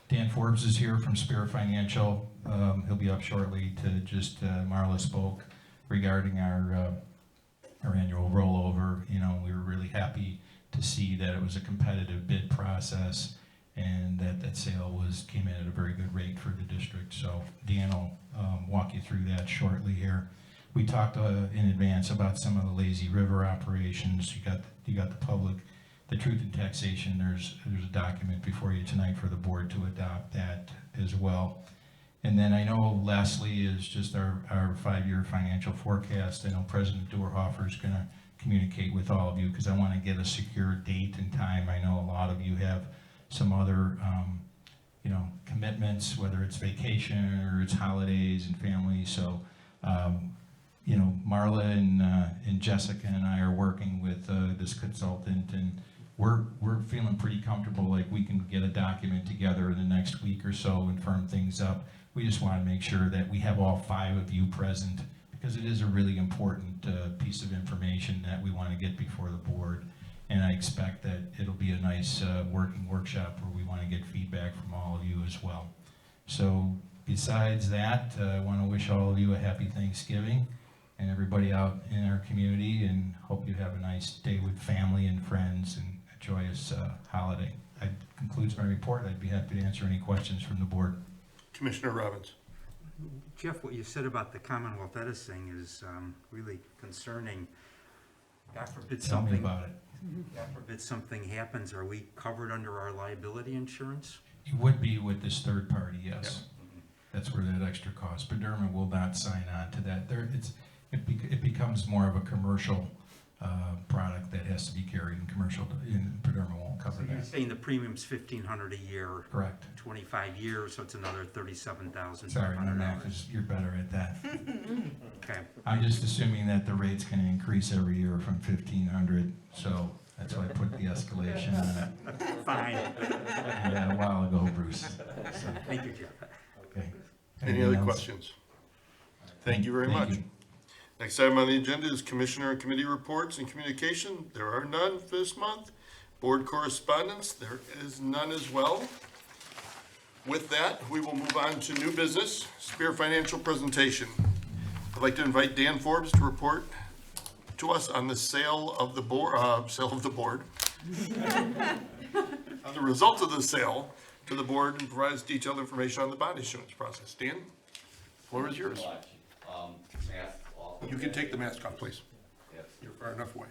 Dan Forbes is here from Spirit Financial. He'll be up shortly to just, Marla spoke regarding our annual rollover. You know, we were really happy to see that it was a competitive bid process and that sale came in at a very good rate for the district. So Dan will walk you through that shortly here. We talked in advance about some of the lazy river operations. You got the public, the truth in taxation. There's a document before you tonight for the board to adopt that as well. And then I know lastly is just our 5-year financial forecast. I know President Doerhofer is going to communicate with all of you because I want to get a secure date and time. I know a lot of you have some other commitments, whether it's vacation or it's holidays and family. So Marla and Jessica and I are working with this consultant, and we're feeling pretty comfortable, like we can get a document together in the next week or so and firm things up. We just want to make sure that we have all 5 of you present, because it is a really important piece of information that we want to get before the board. And I expect that it'll be a nice working workshop where we want to get feedback from all of you as well. So besides that, I want to wish all of you a happy Thanksgiving and everybody out in our community, and hope you have a nice day with family and friends and a joyous holiday. That concludes my report. I'd be happy to answer any questions from the board. Commissioner Robbins. Jeff, what you said about the Commonwealth Edison is really concerning. God forbid Tell me something, about it. God forbid something happens, are we covered under our liability insurance? You would be with this third party, yes. That's where that extra cost. Dermot will not sign on to that. It becomes more of a commercial product that has to be carried in commercial, and Dermot won't cover So you're that. saying the premium's $1,500 a year? Correct. 25 years, so it's another $37,500. Sorry, no math, because you're better at that. Okay. I'm just assuming that the rate's going to increase every year from 1,500, so that's why I put the escalation on it. Fine. Yeah, a while ago, Bruce. So, Thank you, Jeff. okay. Any Anything other else? questions? Thank you very Thank much. you. Next item on the agenda is Commissioner and Committee reports and communication. There are none for this month. Board correspondence, there is none as well. With that, we will move on to new business, Spear Financial presentation. I'd like to invite Dan Forbes to report to us on the sale of the board, on the results of the sale to the board, and provides detailed information on the bond issuance process. Dan, floor is yours. Mask off. You can take the mask off, please. Yes. You're far enough away.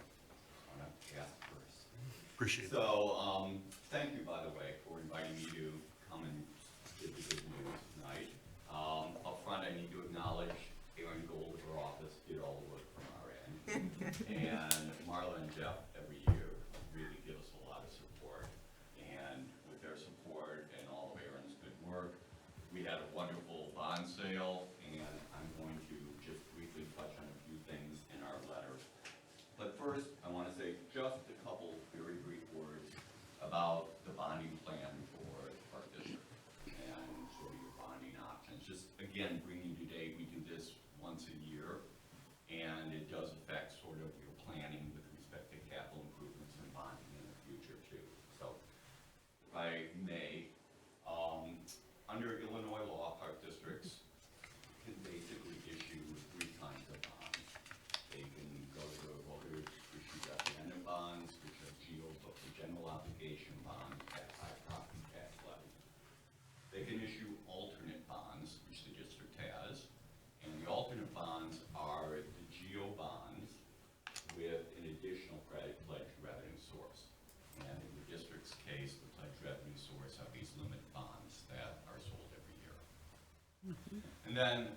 I'm gonna ask first. Appreciate it. So, thank you, by the way, for inviting me to come and give the good news tonight. Up front, I need to acknowledge Aaron Gold, her office, did all the work from our end. And Marla and Jeff, every year, really give us a lot of support. And with their support and all of Aaron's good work, we had a wonderful bond sale, and I'm going to just briefly touch on a few things in our letter. But first, I want to say just a couple very brief words about the bonding plan for our district and sort of your bonding options. Just again, bringing you to date, we do this once a year, and it does affect sort of your planning with respect to capital improvements and bonding in the future too. So, if I may, under Illinois law, park districts then,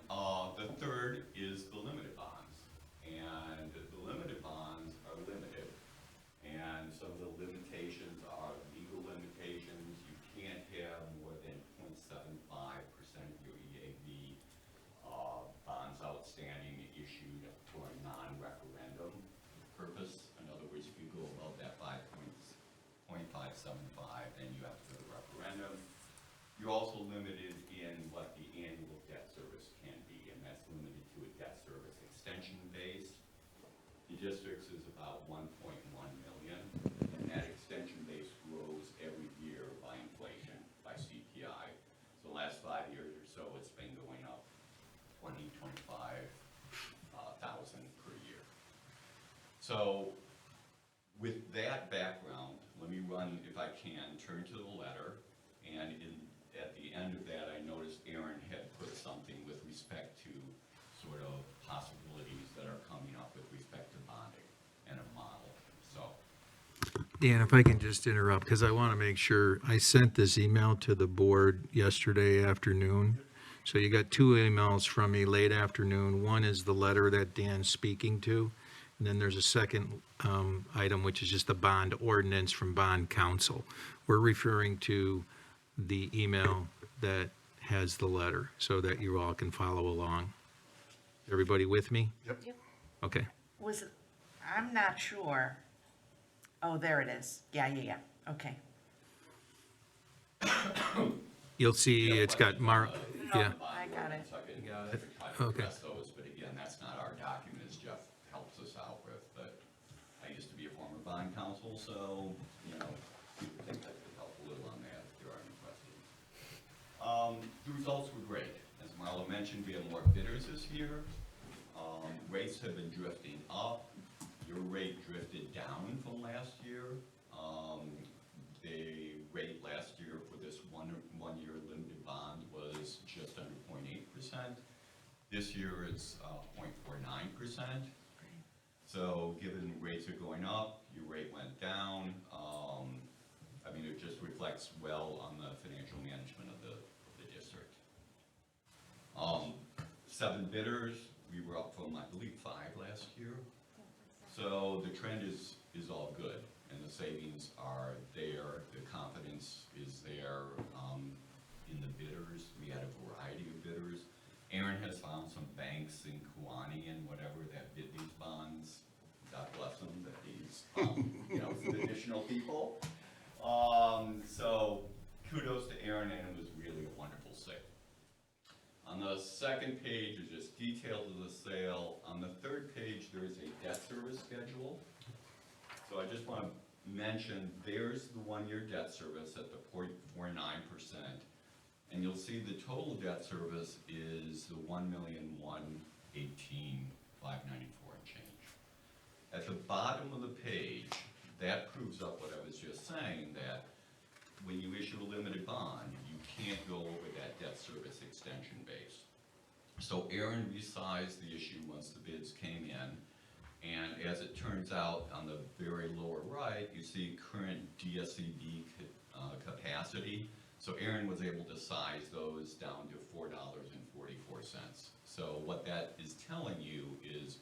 the third is the limited bonds. And the limited bonds are limited. And some of the limitations are legal limitations. You can't have more than 0.75% of your EAV bonds outstanding issued for a non-referendum purpose. In other words, if you go above that 0.575, then you have to go to referendum. You're also limited in what the annual debt service can be, and that's limited to a debt service extension base. The district's is about 1.1 million, and that extension base grows every year by inflation, by CPI. So the last 5 years or so, it's been going up 25,000 per year. So with that background, let me run, if I can, turn to the letter. And at the end of that, I noticed Aaron had put something with respect to sort of possibilities that are coming up with respect to bonding and a model. So, Dan, if I can just interrupt, because I want to make sure, I sent this email to the board yesterday afternoon. So you got 2 emails from me late afternoon. One is the letter that Dan's speaking to, and then there's a second item, which is just the bond ordinance from bond counsel. We're referring to the email that has the letter so that you all can follow along. Everybody with me? Yep. Okay. Was it, I'm not sure. Oh, there it is. Yeah. Okay. You'll see it's got Mark, yeah. I got it. You got it. Try to Okay. address those, but again, that's not our document, as Jeff helps us out with. But I used to be a former bond counsel, so, you know, people think I could help a little on that if there are any questions. The results were great. As Marla mentioned, we have more bidders this year. Rates have been drifting up. Your rate drifted down from last year. The rate last year for this one-year limited bond was just under 0.8%. This year it's 0.49%. So given rates are going up, your rate went down. I mean, it just reflects well on the financial management of the district. 7 bidders, we were up from, I believe, 5 last year. So the trend is all good, and the savings are there, the confidence is there in the bidders. We had a variety of bidders. Aaron has found some banks in Kuwani and whatever that bid these bonds. God bless them, that these, some additional people. So kudos to Aaron, and it was really a wonderful sale. On the second page is just details of the sale. On the third page, there is a debt service schedule. So I just want to mention, there's the one-year debt service at the 0.49%. And you'll see the total debt service is the $1,118,594 and change. At the bottom of the page, that proves up what I was just saying, that when you issue a limited bond, you can't go over that debt service extension base. So Aaron resized the issue once the bids came in, and as it turns out, on the very lower right, you see current DSCB capacity. So Aaron was able to size those down to $4.44. So what that is telling you is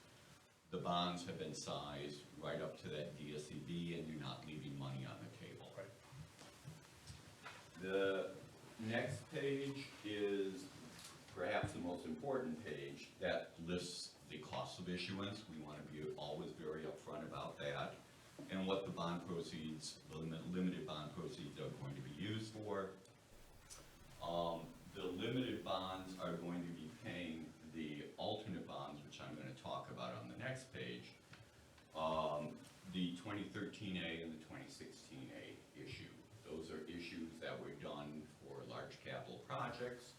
the bonds have been sized right up to that DSCB, and you're not leaving money on the table. Right. The next page is perhaps the most important page that lists the cost of issuance. We want to be always very upfront about that, and what the bond proceeds, the limited bond proceeds are going to be used for. The limited bonds are going to be paying the alternate bonds, which I'm going to talk about on the next page, the 2013A and the 2016A issue. Those are issues that were done for large capital projects,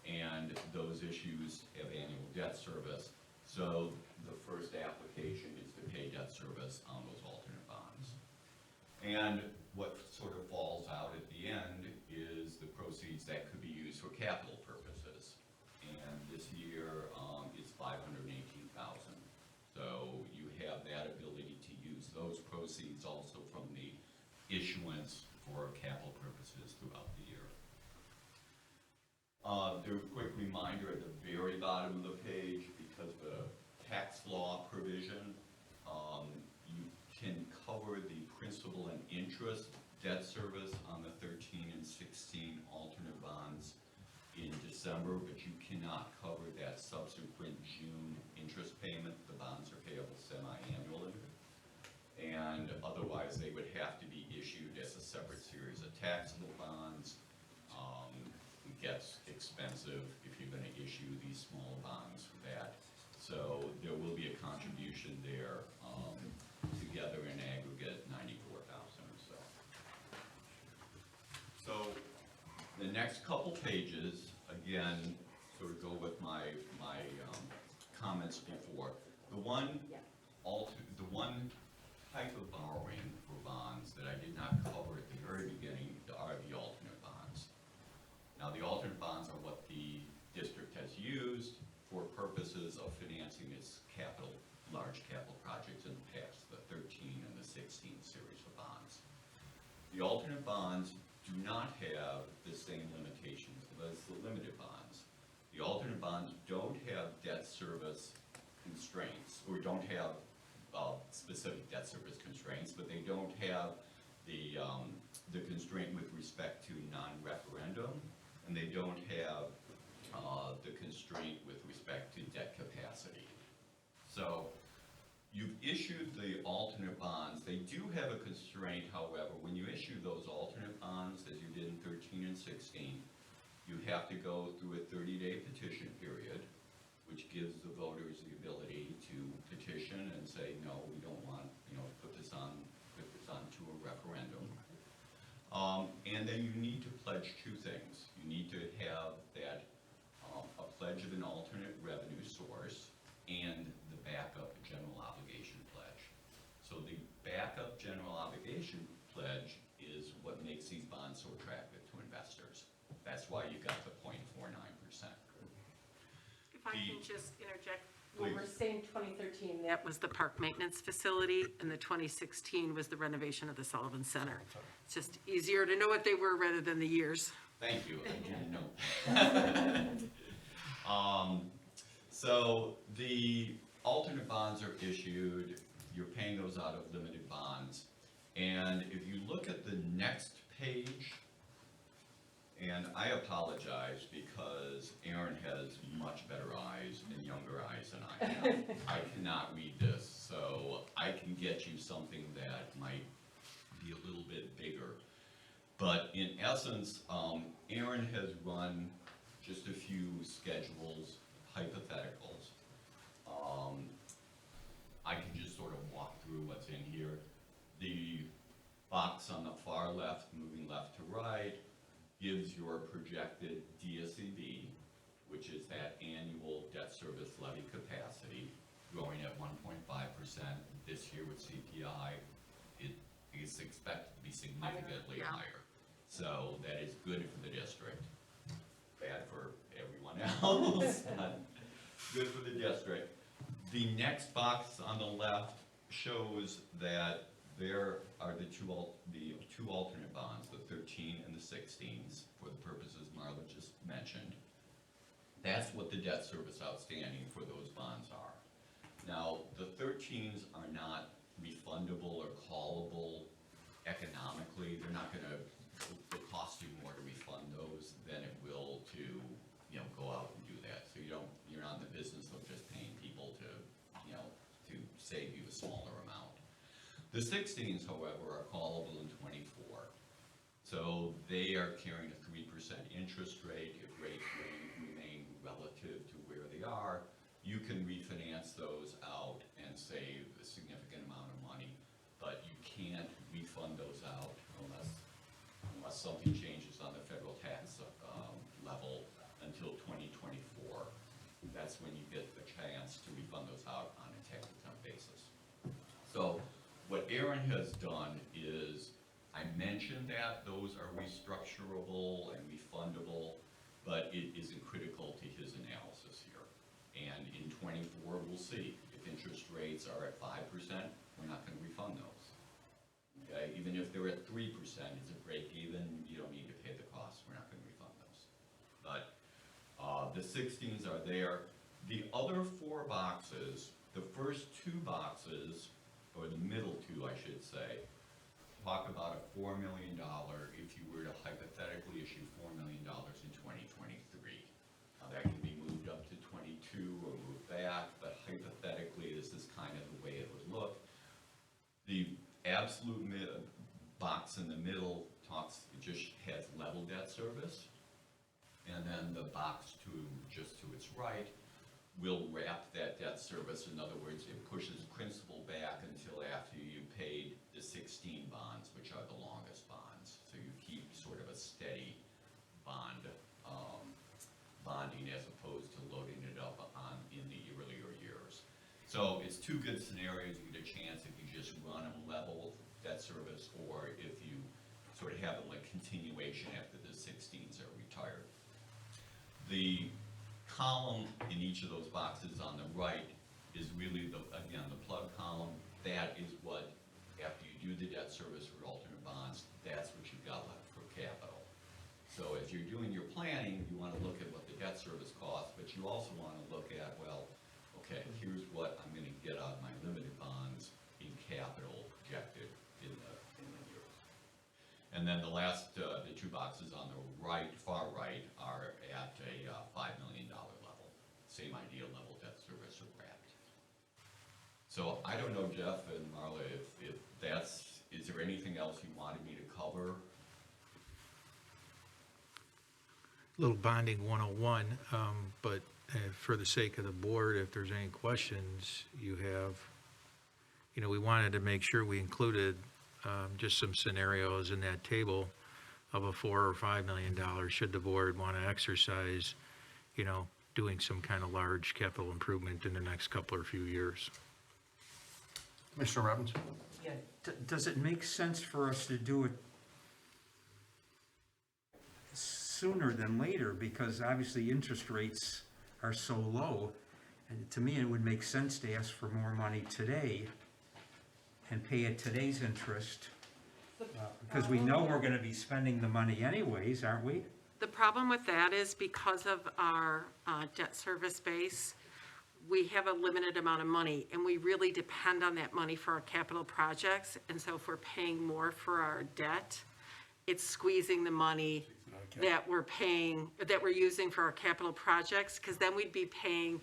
and those issues have annual debt service. So the first application is to pay debt service on those alternate bonds. And what sort of falls out at the end is the proceeds that could be used for capital purposes. And this year is $518,000. So you have that ability to use those proceeds also from the issuance for capital purposes throughout the year. A quick reminder at the very bottom of the page, because the tax law provision, you can cover the principal and interest debt service on the 13 and 16 alternate bonds in December, but you cannot cover that subsequent June interest payment. The bonds are payable semi-annually. And otherwise, they would have to be issued as a separate series of taxable bonds. It gets expensive if you're going to issue these small bonds for that. So there will be a contribution there, together in aggregate, $94,000 or so. So the next couple pages, again, sort of go with my comments before. The one type of borrowing for bonds that I did not cover at the very beginning are the alternate bonds. Now, the alternate bonds are what the district has used for purposes of financing its large capital projects in the past, the 13 and the 16 series of bonds. The alternate bonds do not have the same limitations as the limited bonds. The alternate bonds don't have debt service constraints, or don't have specific debt service constraints, but they don't have the constraint with respect to non-referendum, and they don't have the constraint with respect to debt capacity. So you've issued the alternate bonds. They do have a constraint, however, when you issue those alternate bonds, as you did in 13 and 16, you have to go through a 30-day petition period, which gives the voters the ability to petition and say, no, we don't want, put this on to a referendum. And then you need to pledge two things. You need to have that, a pledge of an alternate revenue source and the backup general obligation pledge. So the backup general obligation pledge is what makes these bonds so attractive to investors. That's why you got the 0.49%. If I can just interject, Please. when we're saying 2013, that was the park maintenance facility, and the 2016 was the renovation of the Sullivan Center. It's just easier to know what they were rather than the years. Thank you, I didn't know. So the alternate bonds are issued, you're paying those out of limited bonds. And if you look at the next page, and I apologize because Aaron has much better eyes and younger eyes than I have. I cannot read this, so I can get you something that might be a little bit bigger. But in essence, Aaron has run just a few schedules, hypotheticals. I can just sort of walk through what's in here. The box on the far left, moving left to right, gives your projected DSEB, which is that annual debt service levy capacity, growing at 1.5%. This year with CPI, it is expected to be significantly higher. So that is good for the district, bad for everyone else, but good for the district. The next box on the left shows that there are the two alternate bonds, the 13 and the 16s, for the purposes Marla just mentioned. That's what the debt service outstanding for those bonds are. Now, the 13s are not refundable or callable economically. They're not going to, it'll cost you more to refund those than it will to, go out and do that. So you're not in the business of just paying people to, to save you a smaller amount. The 16s, however, are callable in 24. So they are carrying a 3% interest rate. If rates remain relative to where they are, you can refinance those out and save a significant amount of money, but you can't refund those out unless something changes on the federal tax level until 2024. That's when you get the chance to refund those out on a tax-exempt basis. So what Aaron has done is, I mentioned that those are restructurable and refundable, but it isn't critical to his analysis here. And in 24, we'll see. If interest rates are at 5%, we're not going to refund those. Okay? Even if they're at 3%, it's a break even, you don't need to pay the costs, we're not going to refund those. But the 16s are there. The other 4 boxes, the first 2 boxes, or the middle 2, I should say, talk about a $4 million if you were to hypothetically issue $4 million in 2023. Now, that can be moved up to 22 or moved back, but hypothetically, this is kind of the way it would look. The absolute box in the middle it just has level debt service, and then the box just to its right will wrap that debt service. In other words, it pushes principal back until after you paid the 16 bonds, which are the longest bonds. So you keep sort of a steady bonding as opposed to loading it up in the earlier years. So it's 2 good scenarios. You get a chance if you just run a level debt service, or if you sort of have a continuation after the 16s are retired. The column in each of those boxes on the right is really, again, the plug column. That is what, after you do the debt service for alternate bonds, that's what you've got left for capital. So as you're doing your planning, you want to look at what the debt service costs, but you also want to look at, well, okay, here's what I'm going to get out of my limited bonds in capital projected in the years. And then the last, the 2 boxes on the right, far right, are at a $5 million level. Same idea, level debt service or wrapped. So I don't know, Jeff and Marla, if that's, is there anything else you wanted me to cover? Little bonding 101, but for the sake of the board, if there's any questions you have, we wanted to make sure we included just some scenarios in that table of a $4 or $5 million, should the board want to exercise, doing some kind of large capital improvement in the next couple or few years. Commissioner Robbins? Yeah. Does it make sense for us to do it sooner than later? Because obviously interest rates are so low, and to me it would make sense to ask for more money today and pay at today's interest, because we know we're going to be spending the money anyways, aren't we? The problem with that is because of our debt service base, we have a limited amount of money, and we really depend on that money for our capital projects. And so if we're paying more for our debt, it's squeezing the money that we're using for our capital projects, because then we'd be paying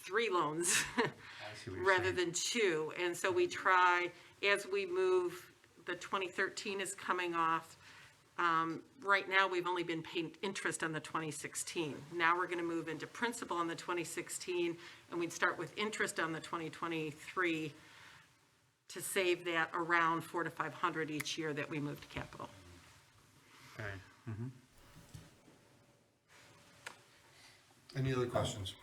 3 loans rather than 2. And so we try, as we move, the 2013 is coming off. Right now, we've only been paying interest on the 2016. Now we're going to move into principal on the 2016, and we'd start with interest on the 2023 to save that around $400 to $500 each year that we move to capital. Okay. Mm-hmm. Any other questions?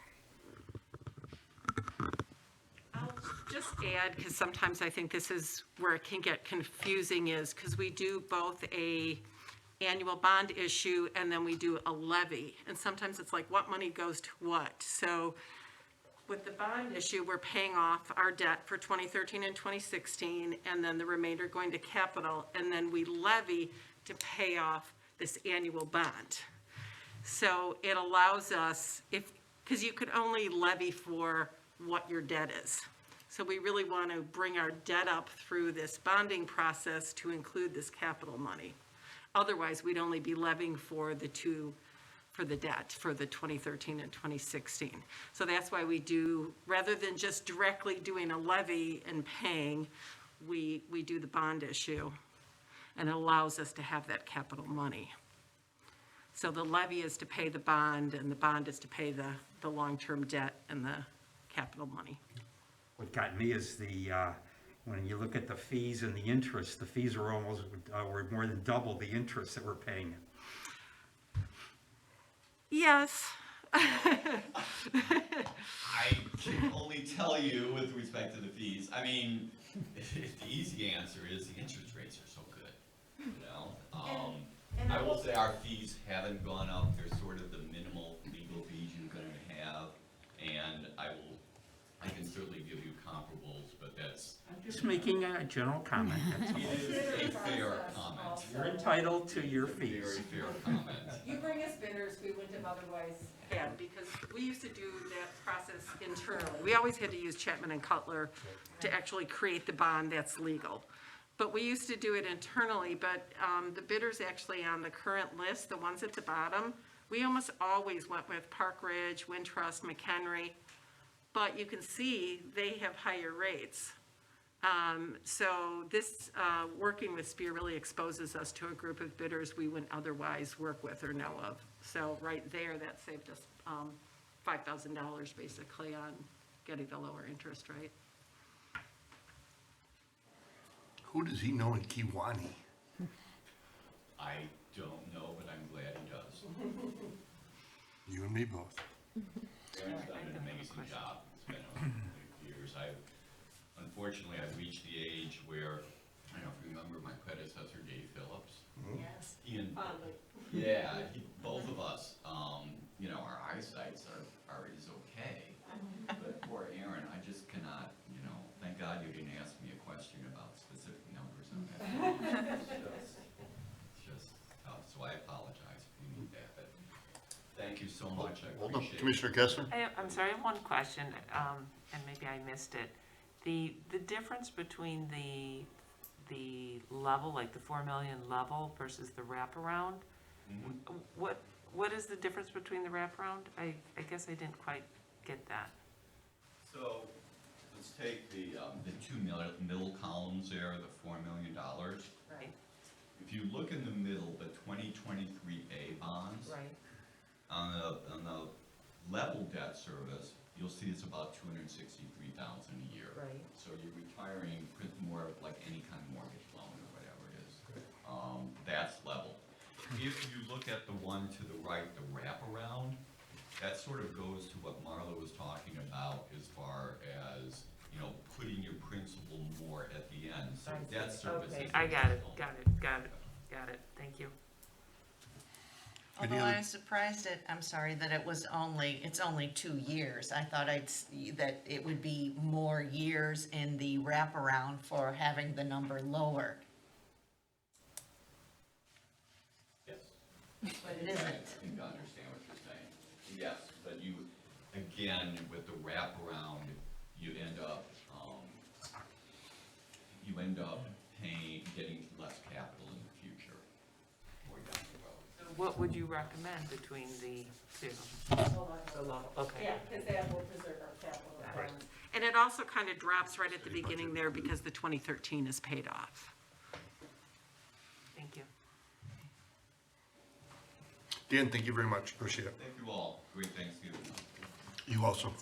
I'll just add, because sometimes I think this is where it can get confusing, is because we do both a annual bond issue and then we do a levy. And sometimes it's like, what money goes to what? So with the bond issue, we're paying off our debt for 2013 and 2016, and then the remainder going to capital, and then we levy to pay off this annual bond. So it allows us, because you could only levy for what your debt is. So we really want to bring our debt up through this bonding process to include this capital money. Otherwise, we'd only be levying for the debt for the 2013 and 2016. So that's why we do, rather than just directly doing a levy and paying, we do the bond issue, and it allows us to have that capital money. So the levy is to pay the bond, and the bond is to pay the long-term debt and the capital money. What got me is when you look at the fees and the interest, the fees are almost, were more than double the interest that we're paying. Yes. I can only tell you with respect to the fees, I mean, the easy answer is the interest rates are so good, I will say our fees haven't gone up. They're sort of the minimal legal fees you're going to have, and I can certainly give you comparables, but that's... I'm just making a general comment. That's all. It is a fair comment. know, You're so. entitled to your fees. Very fair comment. You bring us bidders we wouldn't have otherwise had, because we used to do that process internally. We always had to use Chapman and Cutler to actually create the bond that's legal. But we used to do it internally, but the bidders actually on the current list, the ones at the bottom, we almost always went with Park Ridge, Wintrust, McHenry. But you can see they have higher rates. So this, working with Spear really exposes us to a group of bidders we wouldn't otherwise work with or know of. So right there, that saved us $5,000 basically on getting the lower interest rate. Who does he know in Kiwani? I don't know, but I'm glad he does. You and me both. Aaron's done an amazing job. It's been years. Unfortunately, I've reached the age where, I don't know if you remember my predecessor, Dave Phillips. Yes. He and, both of us, you know, our eyesights are is okay. But poor Aaron, I just cannot, you know, thank God you didn't ask me a question about specific numbers on that. It's just tough, so I apologize if you need that, but thank you so much, I Hold on, appreciate it. Commissioner Kessler? I'm sorry, I have one question, and maybe I missed it. The difference between the level, like the 4 million level versus the wraparound, what is the difference between the wraparound? I guess I didn't quite get that. So, let's take the two middle columns there, the $4 million. Right. If you look in the middle, the 2023A bonds. Right. On the level debt service, you'll see it's about $263,000 a year. Right. So you're retiring more like any kind of mortgage loan or whatever it is. That's level. If you look at the one to the right, the wraparound, that sort of goes to what Marla was talking about as far as, you know, putting your principal more at the end. So debt service is. I got it. Thank you. Any Although other- I was surprised that it's only 2 years. I thought that it would be more years in the wraparound for having the number lower, Yes. but it I isn't. think I understand what you're saying. Yes, but you, again, with the wraparound, you end up getting less capital in the future, or down the road. So what would you recommend between the two? The level, okay. Yeah, because that will preserve our capital requirements. And it also kind of drops right at the beginning there because the 2013 is paid off. Thank you. Dan, thank you very much. Appreciate it. Thank you all. Great Thanksgiving. You also.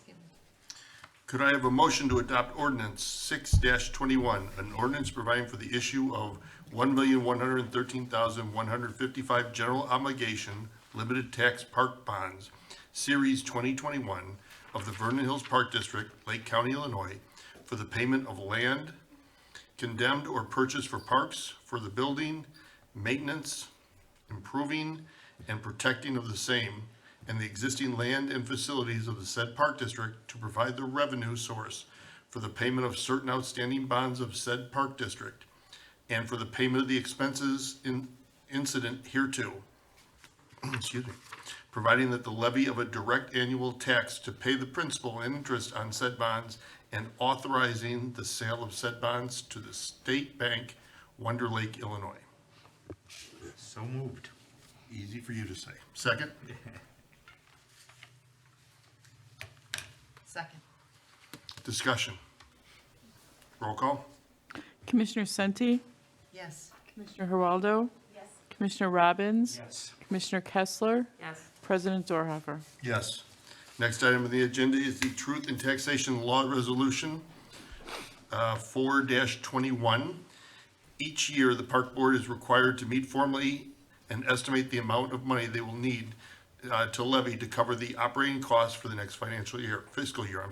Could I have a motion to adopt ordinance 6-21, an ordinance providing for the issue of 1,113,155 general obligation limited tax park bonds, Series 2021 of the Vernon Hills Park District, Lake County, Illinois, for the payment of land condemned or purchased for parks for the building, maintenance, improving, and protecting of the same, and the existing land and facilities of the said park district to provide the revenue source for the payment of certain outstanding bonds of said park district, and for the payment of the expenses incident hereto. Excuse me. Providing that the levy of a direct annual tax to pay the principal and interest on said bonds, and authorizing the sale of said bonds to the State Bank, Wonder Lake, Illinois. So moved. Easy for you to say. Second? Second. Discussion. Roll call? Commissioner Senti, Yes. Commissioner Geraldo, Yes. Commissioner Robbins, Yes. Commissioner Kessler, Yes. President Dorhoefer. Yes. Next item on the agenda is the Truth in Taxation Law Resolution 4-21. Each year, the Park Board is required to meet formally and estimate the amount of money they will need to levy to cover the operating costs for the next fiscal year.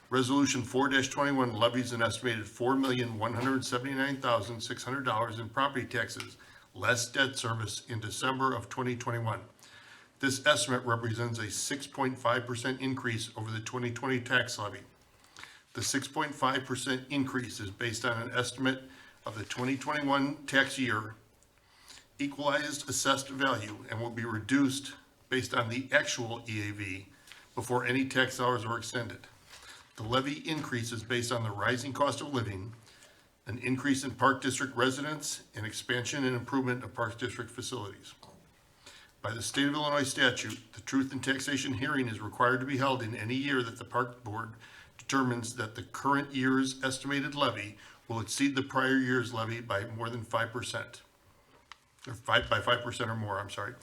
Resolution 4-21 levies an estimated $4,179,600 in property taxes, less debt service in December of 2021. This estimate represents a 6.5% increase over the 2020 tax levy. The 6.5% increase is based on an estimate of the 2021 tax year equalized assessed value and will be reduced based on the actual EAV before any tax dollars are extended. The levy increase is based on the rising cost of living, an increase in Park District residents, and expansion and improvement of Park District facilities. By the state of Illinois statute, the truth in taxation hearing is required to be held in any year that the Park Board determines that the current year's estimated levy will exceed the prior year's levy by more than 5%. By 5% or more, I'm sorry.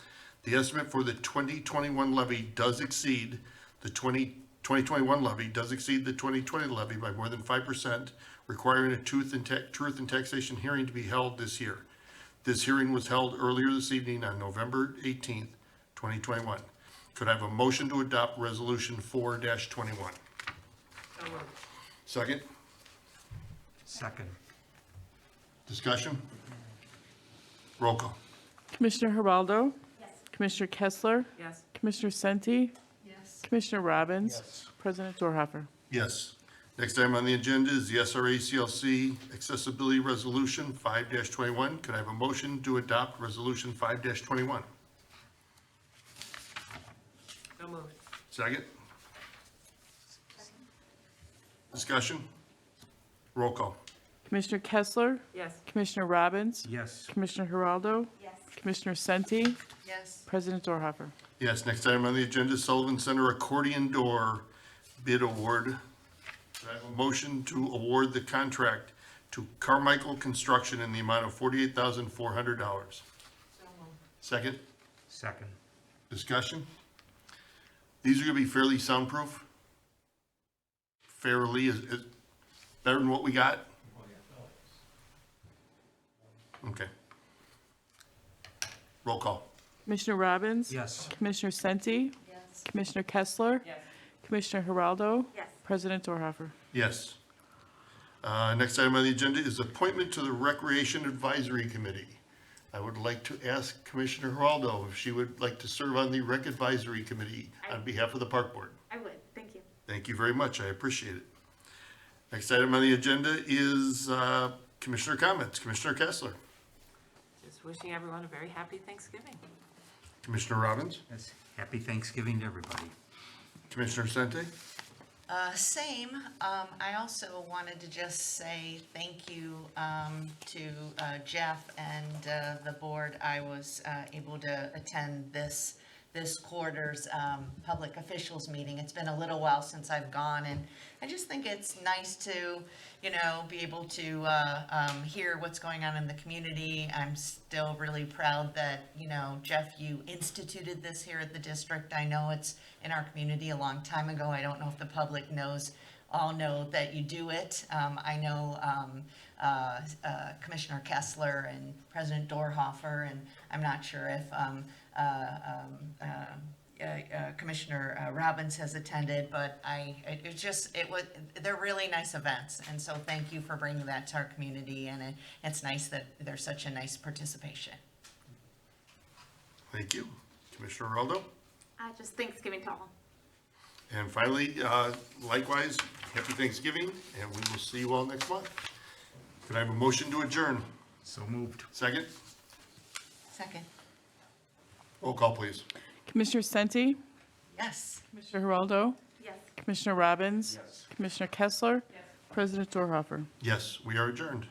The estimate for the 2021 levy does exceed the 2021 levy does exceed the 2020 levy by more than 5%, requiring a truth and taxation hearing to be held this year. This hearing was held earlier this evening on November 18th, 2021. Could I have a motion to adopt Resolution 4-21? Second? Second. Discussion? Roll call. Commissioner Geraldo. Yes. Commissioner Kessler. Yes. Commissioner Senti. Yes. Commissioner Robbins. President Dorhoeffer. Yes. Next item on the agenda is the SRA-CLC Accessibility Resolution 5-21. Could I have a motion to adopt Resolution 5-21? So moved. Second? Discussion? Roll call. Commissioner Kessler. Yes. Commissioner Robbins. Yes. Commissioner Geraldo. Yes. Commissioner Senti. Yes. President Dorhoeffer. Yes, next item on the agenda is Sullivan Center Accordion Door Bid Award. Could I have a motion to award the contract to Carmichael Construction in the amount of $48,400? So moved. Second? Second. Discussion? These are gonna be fairly soundproof? Fairly, is better than what we got? Okay. Roll call. Commissioner Robbins. Yes. Commissioner Senti. Yes. Commissioner Kessler. Yes. Commissioner Geraldo. Yes. President Dorhoeffer. Yes. Next item on the agenda is appointment to the Recreation Advisory Committee. I would like to ask Commissioner Geraldo if she would like to serve on the Rec Advisory Committee on behalf of the Park Board. I would, thank you. Thank you very much, I appreciate it. Next item on the agenda is Commissioner comments. Commissioner Kessler. Just wishing everyone a very happy Thanksgiving. Commissioner Robbins. Yes. Happy Thanksgiving to everybody. Commissioner Sente. Same. I also wanted to just say thank you to Jeff and the board. I was able to attend this quarter's public officials meeting. It's been a little while since I've gone, and I just think it's nice to, be able to hear what's going on in the community. I'm still really proud that, Jeff, you instituted this here at the district. I know it's in our community a long time ago. I don't know if the public all know that you do it. I know Commissioner Kessler and President Dorhoeffer, and I'm not sure if Commissioner Robbins has attended, but they're really nice events, and so thank you for bringing that to our community, and it's nice that there's such a nice participation. Thank you. Commissioner Geraldo. Just Thanksgiving to all. And finally, likewise, happy Thanksgiving, and we will see you all next month. Could I have a motion to adjourn? So moved. Second? Second. Roll call, please. Commissioner Senti. Yes. Commissioner Geraldo. Yes. Commissioner Robbins. Yes. Commissioner Kessler. Yes. President Dorhoeffer. Yes, we are adjourned.